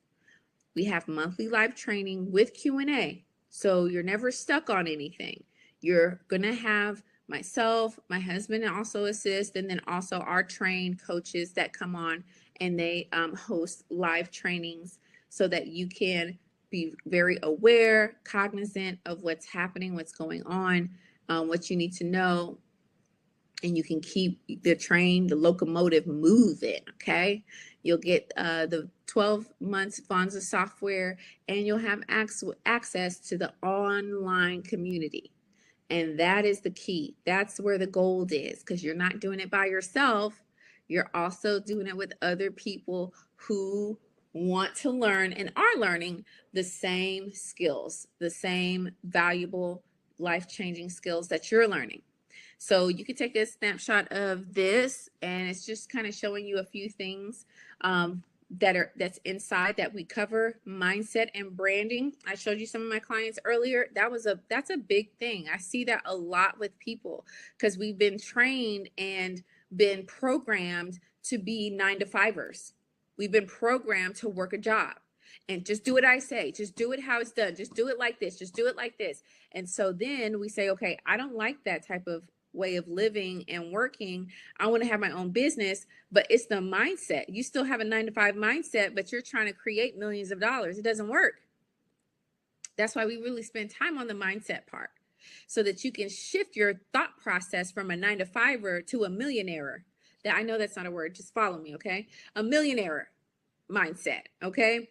S1: We have monthly live training with Q&A. So you're never stuck on anything. You're going to have myself, my husband also assist, and then also our trained coaches that come on and they host live trainings so that you can be very aware, cognizant of what's happening, what's going on, what you need to know, and you can keep the locomotive moving. Okay, you'll get the 12 months Vonza software, and you'll have access to the online community. And that is the key. That's where the gold is, because you're not doing it by yourself. You're also doing it with other people who want to learn and are learning the same skills, the same valuable life-changing skills that you're learning. So you can take a snapshot of this, and it's just kind of showing you a few things that's inside that we cover. Mindset and branding. I showed you some of my clients earlier. That's a big thing. I see that a lot with people because we've been trained and been programmed to be 9-to-5ers. We've been programmed to work a job and just do what I say. Just do it how it's done. Just do it like this. Just do it like this. And so then we say, okay, I don't like that type of way of living and working. I want to have my own business, but it's the mindset. You still have a 9-to-5 mindset, but you're trying to create millions of dollars. It doesn't work. That's why we really spend time on the mindset part, so that you can shift your thought process from a 9-to-5er to a millionaire. That I know that's not a word. Just follow me, okay? A millionaire. mindset. Okay.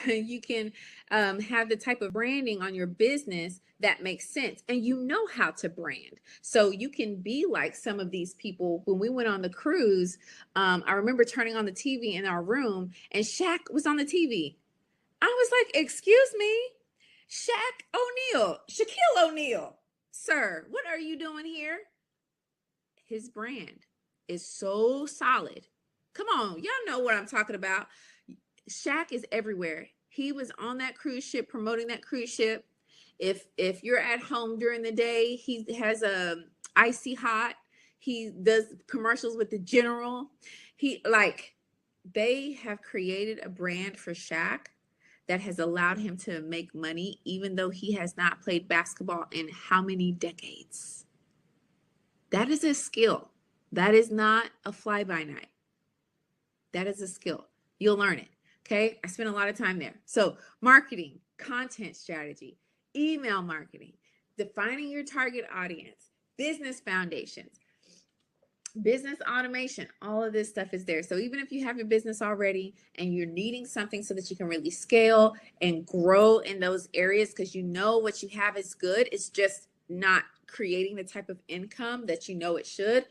S1: You can have the type of branding on your business that makes sense, and you know how to brand. So you can be like some of these people. When we went on the cruise, I remember turning on the TV in our room and Shaq was on the TV. I was like, excuse me, Shaq O'Neal, Shaquille O'Neal, sir, what are you doing here? His brand is so solid. Come on, y'all know what I'm talking about. Shaq is everywhere. He was on that cruise ship promoting that cruise ship. If you're at home during the day, he has a icy hot. He does commercials with the general. He like they have created a brand for Shaq that has allowed him to make money even though he has not played basketball in how many decades. That is a skill. That is not a fly by night. That is a skill. You'll learn it. Okay. I spent a lot of time there. So, marketing, content strategy, email marketing, defining your target audience, business foundations, business automation, all of this stuff is there. So, even if you have your business already and you're needing something so that you can really scale and grow in those areas because you know what you have is good, it's just not creating the type of income that you know it should.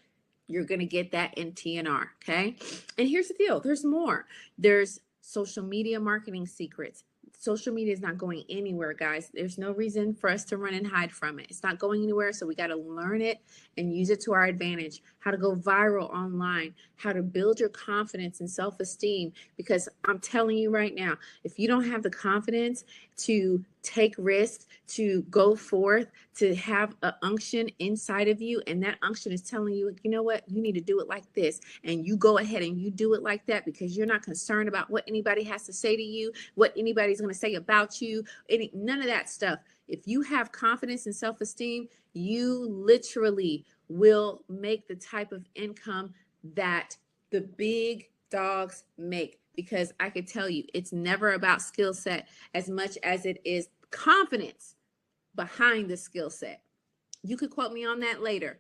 S1: You're going to get that in TNR. Okay. And here's the deal. There's more. There's social media marketing secrets. Social media is not going anywhere, guys. There's no reason for us to run and hide from it. It's not going anywhere. So we got to learn it and use it to our advantage. How to go viral online, how to build your confidence and self-esteem. Because I'm telling you right now, if you don't have the confidence to take risks, to go forth, to have an unction inside of you, and that unction is telling you, you know what, you need to do it like this, and you go ahead and you do it like that because you're not concerned about what anybody has to say to you, what anybody's going to say about you, none of that stuff. If you have confidence and self-esteem, you literally will make the type of income that the big dogs make. Because I could tell you, it's never about skill set as much as it is confidence behind the skill set. You could quote me on that later.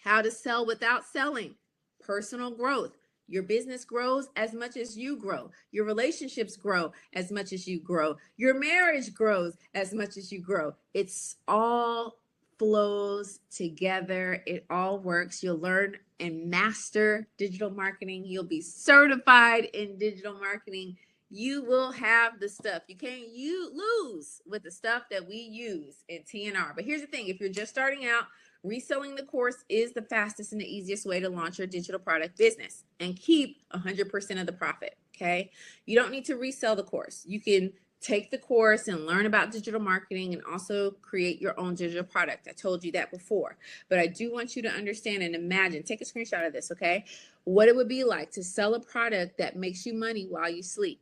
S1: How to sell without selling, personal growth. Your business grows as much as you grow. Your relationships grow as much as you grow. Your marriage grows as much as you grow. It's all flows together. It all works. You'll learn and master digital marketing. You'll be certified in digital marketing. You will have the stuff. You can't lose with the stuff that we use in TNR. But here's the thing. If you're just starting out, reselling the course is the fastest and the easiest way to launch your digital product business and keep 100% of the profit. Okay. You don't need to resell the course. You can take the course and learn about digital marketing and also create your own digital product. I told you that before, but I do want you to understand and imagine, take a screenshot of this, okay? What it would be like to sell a product that makes you money while you sleep.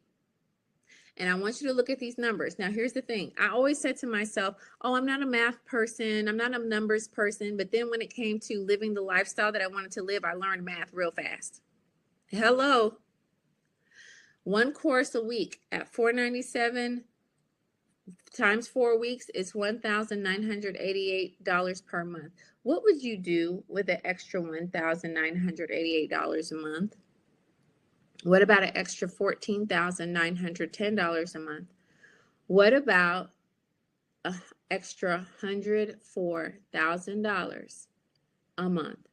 S1: And I want you to look at these numbers. Now, here's the thing. I always said to myself, oh, I'm not a math person. I'm not a numbers person. But then when it came to living the lifestyle that I wanted to live, I learned math real fast. Hello. One course a week at $497 times 4 weeks is $1,988 per month. What would you do with an extra $1,988 a month? What about an extra $14,910 a month? What about an extra $104,000 a month?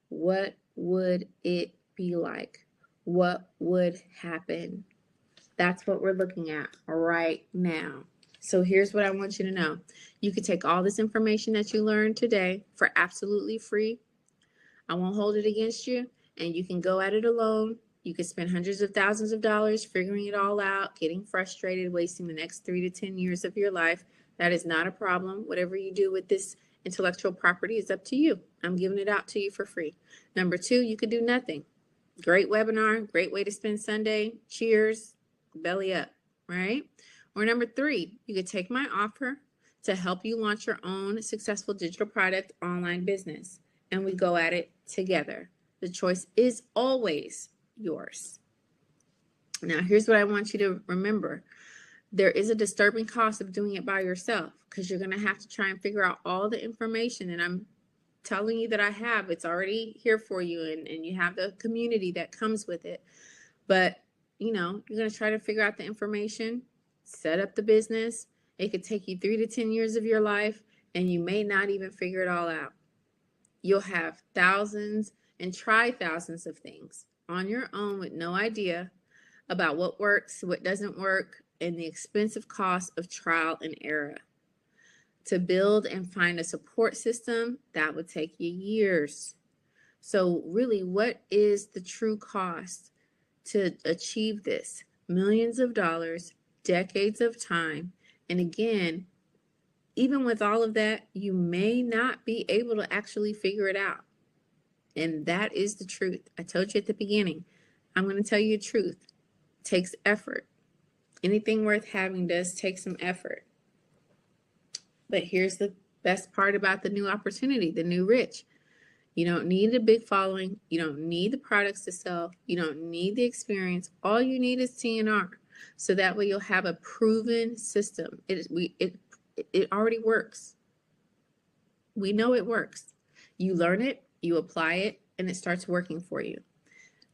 S1: What would it be like? What would happen? That's what we're looking at right now. So here's what I want you to know. You could take all this information that you learned today for absolutely free. I won't hold it against you, and you can go at it alone. You could spend hundreds of thousands of dollars figuring it all out, getting frustrated, wasting the next 3 to 10 years of your life. That is not a problem. Whatever you do with this intellectual property is up to you. I'm giving it out to you for free. Number 2, you could do nothing. Great webinar, great way to spend Sunday. Cheers, belly up, right? Or number 3, you could take my offer to help you launch your own successful digital product online business, and we go at it together. The choice is always yours. Now, here's what I want you to remember. There is a disturbing cost of doing it by yourself because you're going to have to try and figure out all the information, and I'm telling you that I have. It's already here for you, and you have the community that comes with it. But you're going to try to figure out the information, set up the business. It could take you 3 to 10 years of your life, and you may not even figure it all out. You'll have thousands and try thousands of things on your own with no idea about what works, what doesn't work, and the expensive cost of trial and error. To build and find a support system, that would take you years. So really, what is the true cost to achieve this? Millions of dollars, decades of time. And again, even with all of that, you may not be able to actually figure it out. And that is the truth. I told you at the beginning, I'm going to tell you the truth. It takes effort. Anything worth having does take some effort. But here's the best part about the new opportunity, the new rich. You don't need a big following. You don't need the products to sell. You don't need the experience. All you need is TNR. So that way you'll have a proven system. It already works. We know it works. You learn it, you apply it, and it starts working for you.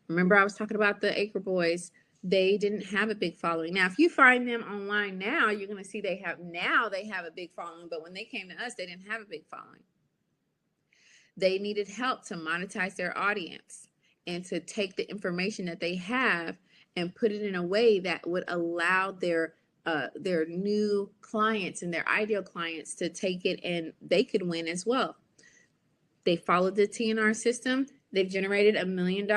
S1: Remember I was talking about the Acre Boys. They didn't have a big following. Now, if you find them online now, you're going to see they have a big following. But when they came to us, they didn't have a big following. They needed help to monetize their audience and to take the information that they have and put it in a way that would allow their new clients and their ideal clients to take it, and they could win as well. They followed the TNR system. They've generated $1 million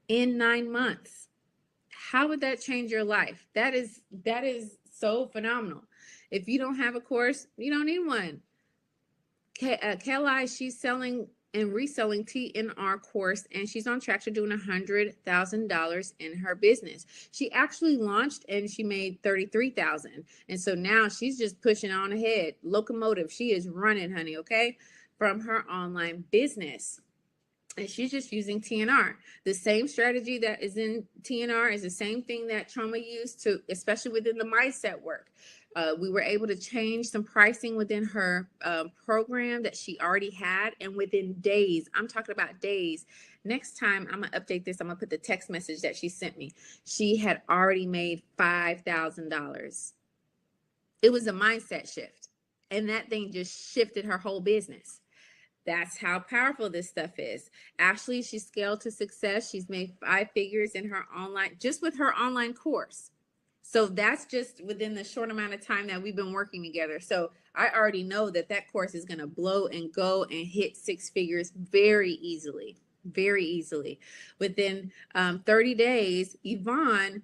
S1: in 9 months. How would that change your life? That is so phenomenal. If you don't have a course, you don't need one. Kelly, she's selling and reselling TNR course, and she's on track to doing $100,000 in her business. She actually launched and she made $33,000, and so now she's just pushing on ahead. Locomotive, she is running, honey. Okay, from her online business. And she's just using TNR. The same strategy that is in TNR is the same thing that Trauma used to, especially within the mindset work. We were able to change some pricing within her program that she already had. And within days, I'm talking about days. Next time I'm going to update this, I'm going to put the text message that she sent me. She had already made $5,000. It was a mindset shift. And that thing just shifted her whole business. That's how powerful this stuff is. Ashley, she scaled to success. She's made 5 figures in her online, just with her online course. So that's just within the short amount of time that we've been working together. So I already know that that course is going to blow and go and hit 6 figures very easily, very easily. Within 30 days, Yvonne,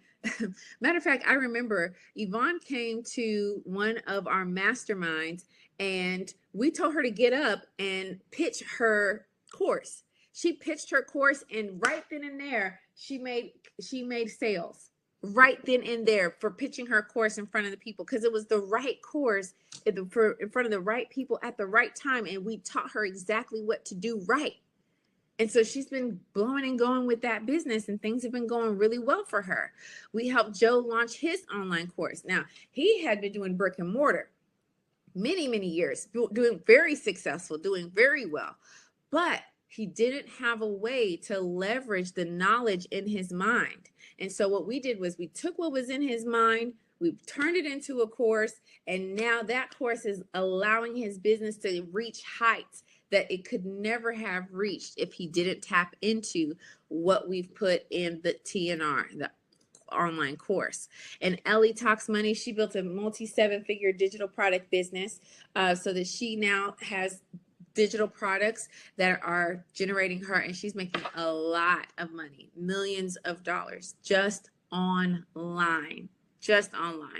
S1: matter of fact, I remember Yvonne came to one of our masterminds, and we told her to get up and pitch her course. She pitched her course, and right then and there, she made sales right then and there for pitching her course in front of the people, because it was the right course in front of the right people at the right time, and we taught her exactly what to do right. And so she's been blowing and going with that business, and things have been going really well for her. We helped Joe launch his online course. Now, he had been doing brick and mortar many years, doing very successful, doing very well, but he didn't have a way to leverage the knowledge in his mind. And so what we did was we took what was in his mind, we turned it into a course, and now that course is allowing his business to reach heights that it could never have reached if he didn't tap into what we've put in the TNR, the online course. And Ellie Talks Money, she built a multi-7-figure digital product business so that she now has digital products that are generating her, and she's making a lot of money, millions of dollars, just online.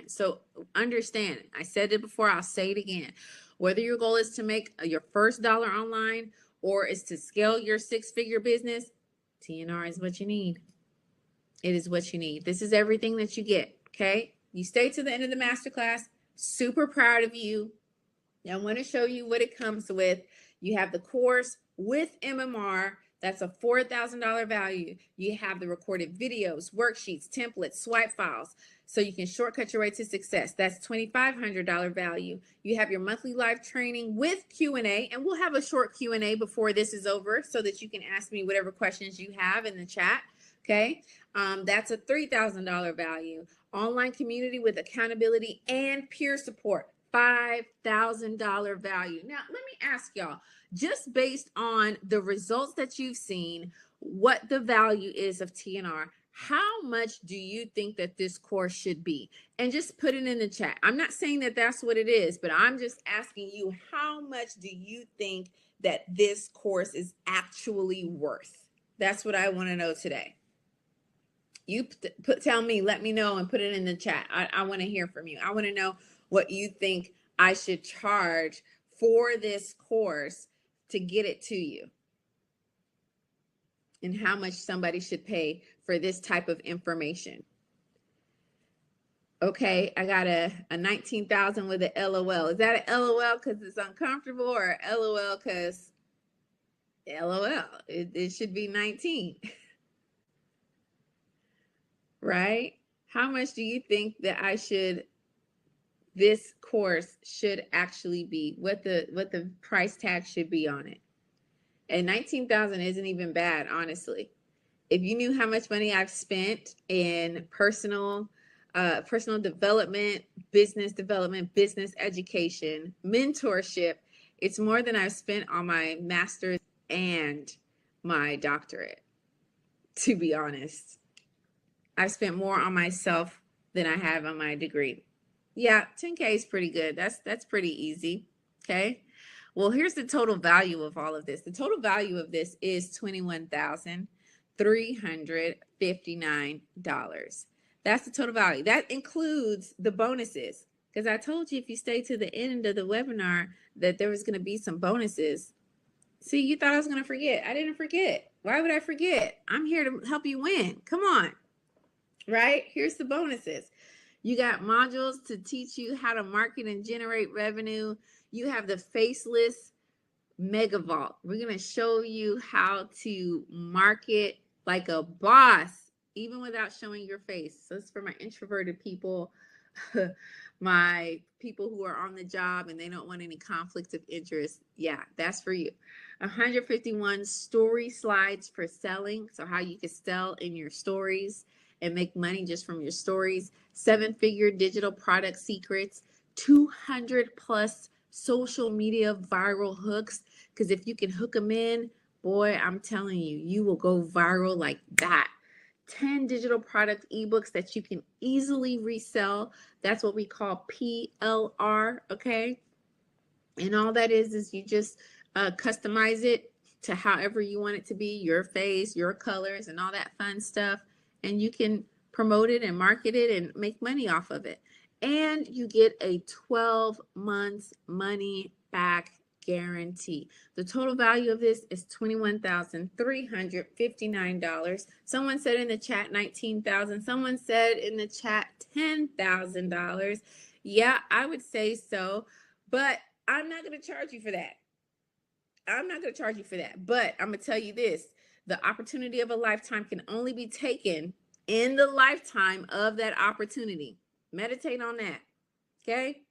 S1: So understand, I said it before, I'll say it again. Whether your goal is to make your first dollar online or is to scale your 6-figure business, TNR is what you need. It is what you need. This is everything that you get, okay? You stay to the end of the masterclass. Super proud of you. I want to show you what it comes with. You have the course with MMR. That's a $4,000 value. You have the recorded videos, worksheets, templates, swipe files, so you can shortcut your way to success. That's $2,500 value. You have your monthly live training with Q&A, and we'll have a short Q&A before this is over so that you can ask me whatever questions you have in the chat. Okay. That's a $3,000 value. Online community with accountability and peer support, $5,000 value. Now, let me ask y'all, just based on the results that you've seen, what the value is of TNR, how much do you think that this course should be? And just put it in the chat. I'm not saying that that's what it is, but I'm just asking you, how much do you think that this course is actually worth? That's what I want to know today. You tell me, let me know, and put it in the chat. I want to hear from you. I want to know what you think I should charge for this course to get it to you, and how much somebody should pay for this type of information. Okay, I got a 19,000 with a LOL. Is that a LOL because it's uncomfortable, or a LOL because LOL? It should be 19. Right? How much do you think that this course should actually be? What the price tag should be on it? And 19,000 isn't even bad, honestly. If you knew how much money I've spent in personal development, business education, mentorship, it's more than I've spent on my master's and my doctorate, to be honest. I've spent more on myself than I have on my degree. Yeah, 10K is pretty good. That's pretty easy. Okay. Well, here's the total value of all of this. The total value of this is $21,359. That's the total value. That includes the bonuses. Because I told you, if you stay to the end of the webinar, that there was going to be some bonuses. See, you thought I was going to forget. I didn't forget. Why would I forget? I'm here to help you win. Come on. Right? Here's the bonuses. You got modules to teach you how to market and generate revenue. You have the faceless Mega Vault. We're going to show you how to market like a boss, even without showing your face. So it's for my introverted people, my people who are on the job and they don't want any conflicts of interest. Yeah, that's for you. 151 story slides for selling. So how you can sell in your stories and make money just from your stories. 7-figure digital product secrets. 200 plus social media viral hooks. Because if you can hook them in, boy, I'm telling you, you will go viral like that. 10 digital product ebooks that you can easily resell. That's what we call PLR, okay? And all that is you just customize it to however you want it to be, your face, your colors, and all that fun stuff. And you can promote it and market it and make money off of it. And you get a 12 months money back guarantee. The total value of this is $21,359. Someone said in the chat $19,000. Someone said in the chat $10,000. Yeah, I would say so, but I'm not going to charge you for that. I'm not going to charge you for that, but I'm going to tell you this. The opportunity of a lifetime can only be taken in the lifetime of that opportunity. Meditate on that, okay?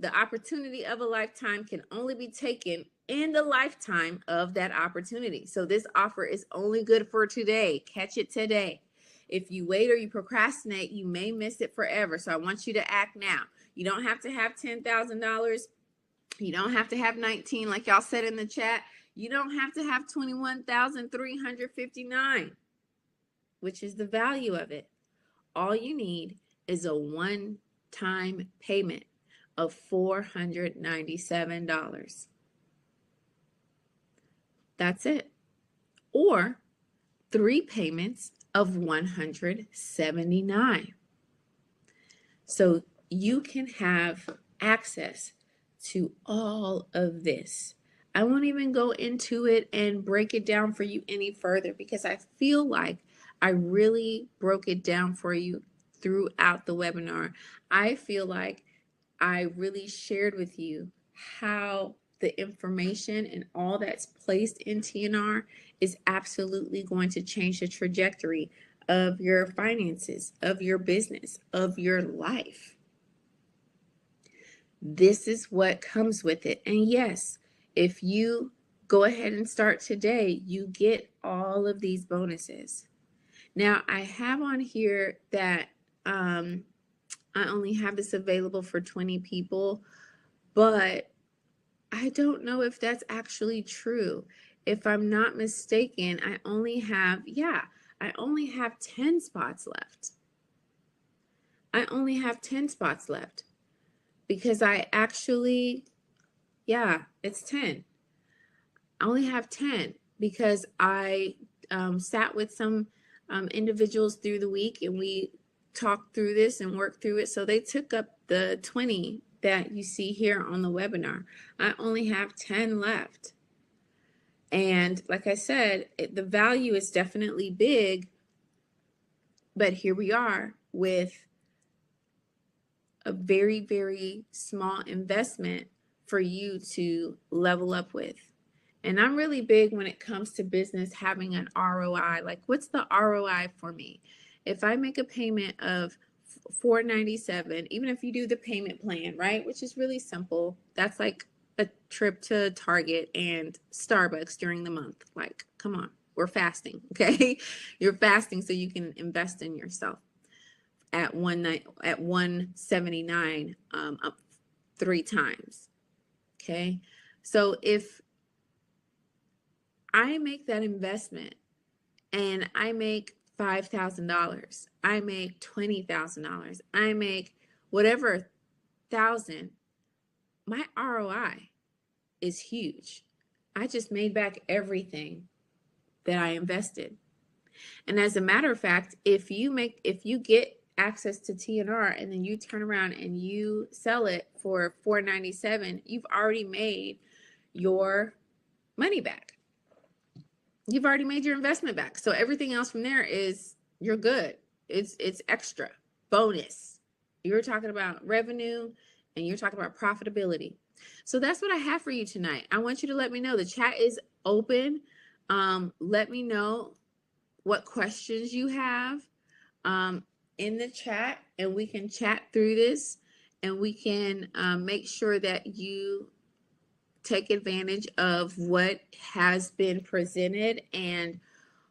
S1: The opportunity of a lifetime can only be taken in the lifetime of that opportunity. So this offer is only good for today. Catch it today. If you wait or you procrastinate, you may miss it forever. So I want you to act now. You don't have to have $10,000. You don't have to have 19 like y'all said in the chat. You don't have to have 21,359, which is the value of it. All you need is a one-time payment of $497. That's it. Or 3 payments of $179. So you can have access to all of this. I won't even go into it and break it down for you any further because I feel like I really broke it down for you throughout the webinar. I feel like I really shared with you how the information and all that's placed in TNR is absolutely going to change the trajectory of your finances, of your business, of your life. This is what comes with it. And yes, if you go ahead and start today, you get all of these bonuses. Now I have on here that I only have this available for 20 people, but I don't know if that's actually true. If I'm not mistaken, I only have, yeah, I only have 10 spots left. I only have 10 spots left because I actually, yeah, it's 10. I only have 10 because I sat with some individuals through the week and we talked through this and worked through it. So they took up the 20 that you see here on the webinar. I only have 10 left. And like I said, the value is definitely big, but here we are with a very, very small investment for you to level up with. And I'm really big when it comes to business having an ROI. Like, what's the ROI for me? If I make a payment of $497, even if you do the payment plan, right, which is really simple, that's like a trip to Target and Starbucks during the month. Like, come on, we're fasting, okay? You're fasting so you can invest in yourself at 179 up 3 times. Okay, so if I make that investment and I make $5,000, I make $20,000, I make whatever thousand, my ROI is huge. I just made back everything that I invested. And as a matter of fact, if you get access to TNR and then you turn around and you sell it for $497, you've already made your money back. You've already made your investment back. So everything else from there is you're good. It's extra bonus. You're talking about revenue and you're talking about profitability. So that's what I have for you tonight. I want you to let me know. The chat is open. Let me know what questions you have in the chat, and we can chat through this, and we can make sure that you take advantage of what has been presented and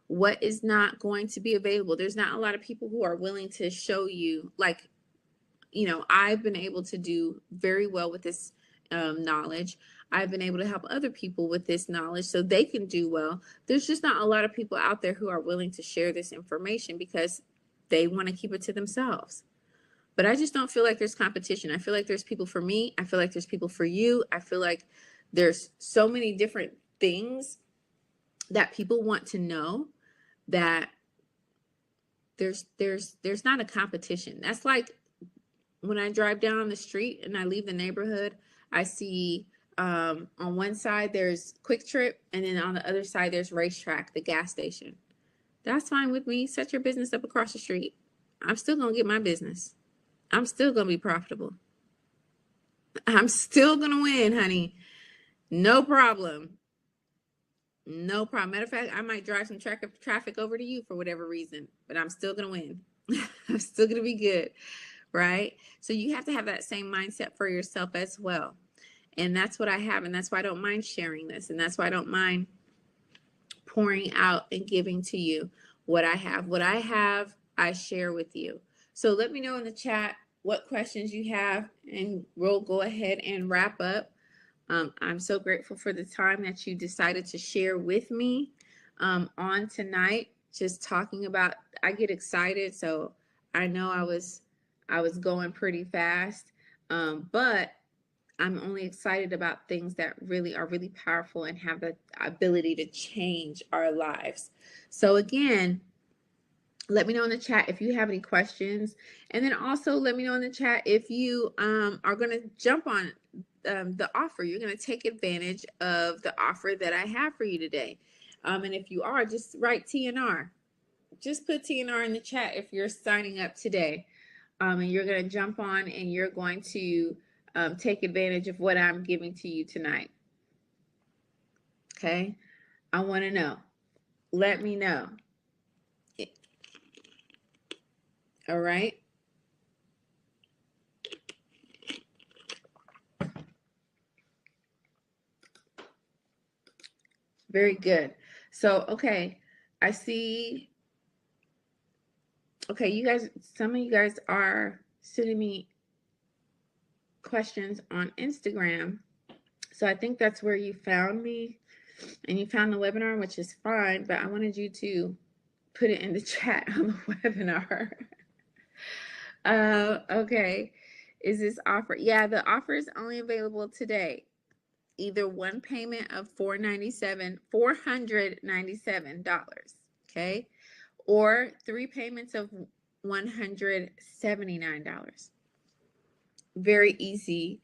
S1: what is not going to be available. There's not a lot of people who are willing to show you, like, you know, I've been able to do very well with this knowledge. I've been able to help other people with this knowledge so they can do well. There's just not a lot of people out there who are willing to share this information because they want to keep it to themselves. But I just don't feel like there's competition. I feel like there's people for me. I feel like there's people for you. I feel like there's so many different things that people want to know that there's not a competition. That's like when I drive down the street and I leave the neighborhood, I see on one side there's Quick Trip, and then on the other side there's Racetrack, the gas station. That's fine with me. Set your business up across the street. I'm still gonna get my business. I'm still gonna be profitable. I'm still gonna win, honey. No problem. No problem. Matter of fact, I might drive some traffic over to you for whatever reason, but I'm still gonna win. I'm still gonna be good, right? So you have to have that same mindset for yourself as well. And that's what I have, and that's why I don't mind sharing this, and that's why I don't mind pouring out and giving to you what I have. What I have, I share with you. So let me know in the chat what questions you have, and we'll go ahead and wrap up. I'm so grateful for the time that you decided to share with me on tonight. Just talking about, I get excited, so I know I was going pretty fast, but I'm only excited about things that really are really powerful and have the ability to change our lives. So again, let me know in the chat if you have any questions, and then also let me know in the chat if you are going to jump on the offer. You're going to take advantage of the offer that I have for you today. And if you are, just write TNR. Just put TNR in the chat if you're signing up today. And you're going to jump on and you're going to take advantage of what I'm giving to you tonight. Okay? I want to know. Let me know. All right? Very good. So, okay, I see Okay, you guys, some of you guys are sending me questions on Instagram. So I think that's where you found me and you found the webinar, which is fine, but I wanted you to put it in the chat on the webinar. Okay. Is this offer? Yeah, the offer is only available today. Either one payment of $497, okay, or 3 payments of $179. Very easy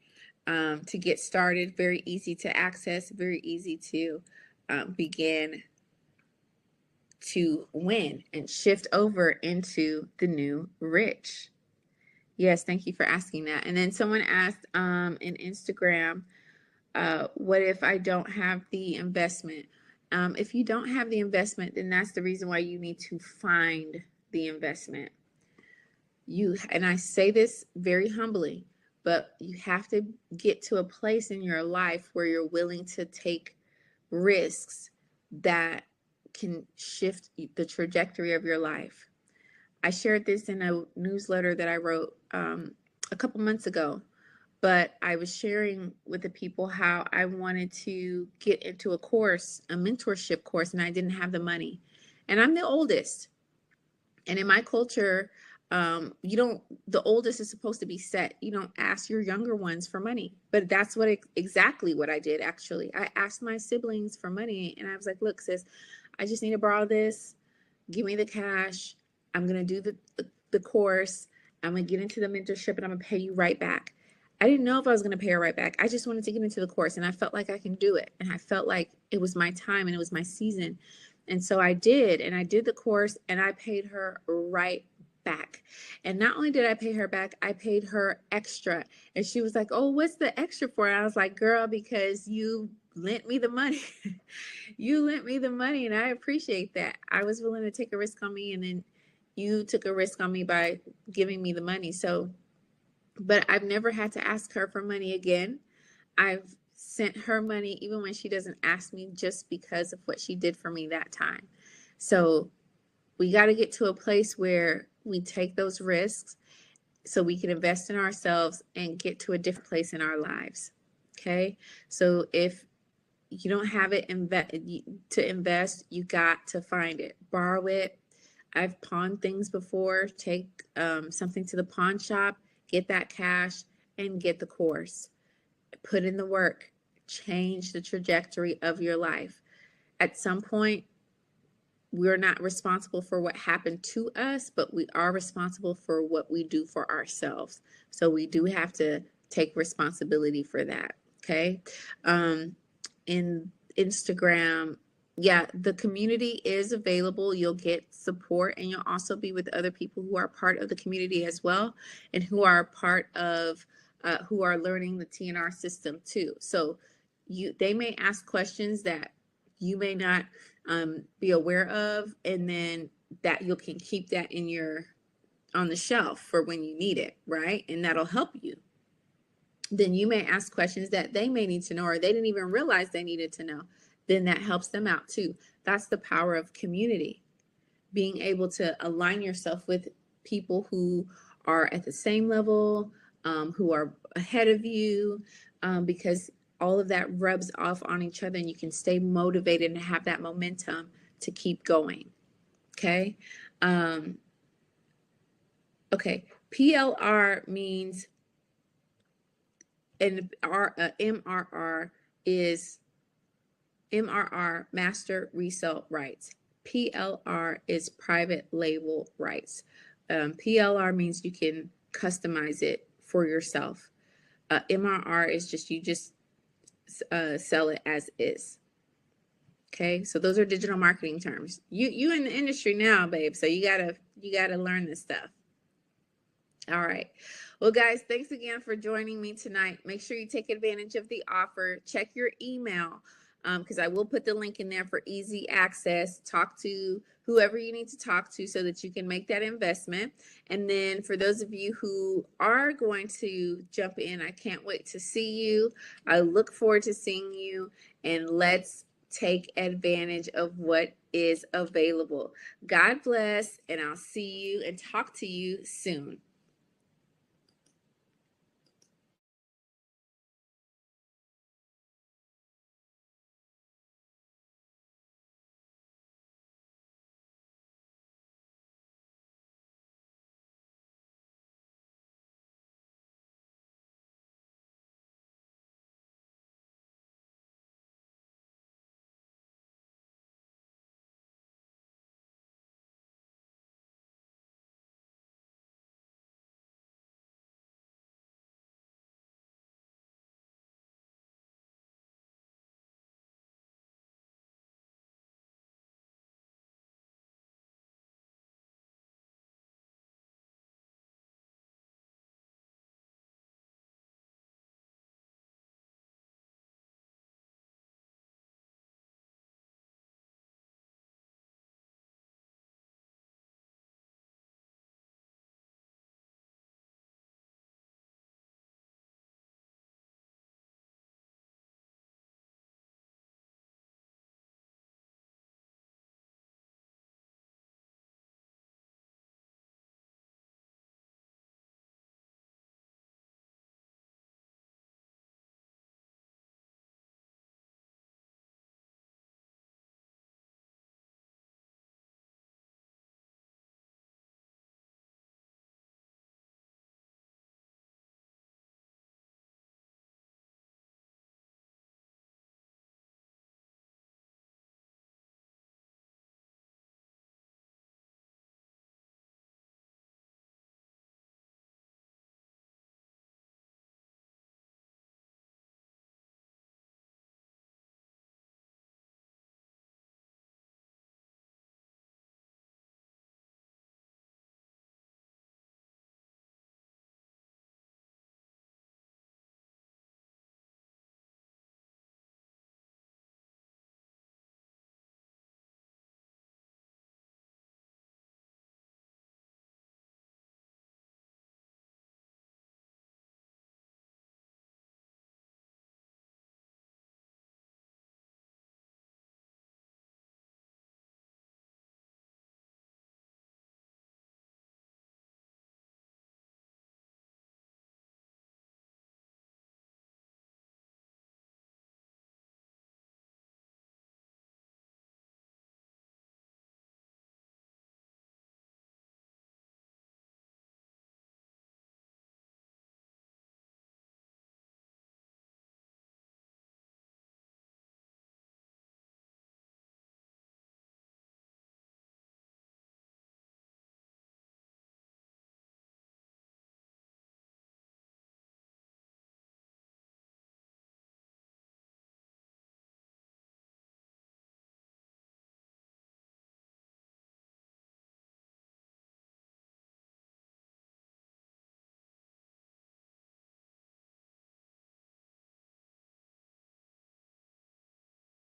S1: to get started, very easy to access, very easy to begin to win and shift over into the new rich. Yes, thank you for asking that. And then someone asked in Instagram, what if I don't have the investment? If you don't have the investment, then that's the reason why you need to find the investment. And I say this very humbly, but you have to get to a place in your life where you're willing to take risks that can shift the trajectory of your life. I shared this in a newsletter that I wrote a couple months ago, but I was sharing with the people how I wanted to get into a course, a mentorship course, and I didn't have the money. And I'm the oldest. And in my culture, the oldest is supposed to be set. You don't ask your younger ones for money. But that's exactly what I did, actually. I asked my siblings for money, and I was like, look, sis, I just need to borrow this. Give me the cash. I'm going to do the course. I'm going to get into the mentorship, and I'm going to pay you right back. I didn't know if I was going to pay her right back. I just wanted to get into the course, and I felt like I can do it. And I felt like it was my time and it was my season. And so I did, and I did the course, and I paid her right back. And not only did I pay her back, I paid her extra. And she was like, oh, what's the extra for? And I was like, girl, because you lent me the money. You lent me the money, and I appreciate that. I was willing to take a risk on me, and then you took a risk on me by giving me the money. So, but I've never had to ask her for money again. I've sent her money even when she doesn't ask me, just because of what she did for me that time. So we got to get to a place where we take those risks so we can invest in ourselves and get to a different place in our lives. Okay. So if you don't have it to invest, you got to find it, borrow it. I've pawned things before. Take something to the pawn shop, get that cash, and get the course. Put in the work, change the trajectory of your life. At some point, we're not responsible for what happened to us, but we are responsible for what we do for ourselves. So we do have to take responsibility for that. Okay. In Instagram, yeah, the community is available. You'll get support, and you'll also be with other people who are part of the community as well, and who are part of who are learning the TNR system too. So they may ask questions that you may not be aware of, and then that you can keep that on the shelf for when you need it, right? And that'll help you. Then you may ask questions that they may need to know, or they didn't even realize they needed to know. Then that helps them out too. That's the power of community. Being able to align yourself with people who are at the same level, who are ahead of you, because all of that rubs off on each other, and you can stay motivated and have that momentum to keep going. Okay. Okay. PLR means, and MRR is MRR, master resale rights. PLR is private label rights. PLR means you can customize it for yourself. MRR is you just sell it as is. Okay, so those are digital marketing terms. You in the industry now, babe, so you gotta learn this stuff. All right. Well, guys, thanks again for joining me tonight. Make sure you take advantage of the offer. Check your email, because I will put the link in there for easy access. Talk to whoever you need to talk to so that you can make that investment. And then for those of you who are going to jump in, I can't wait to see you. I look forward to seeing you, and let's Take advantage of what is available. God bless, and I'll see you and talk to you soon.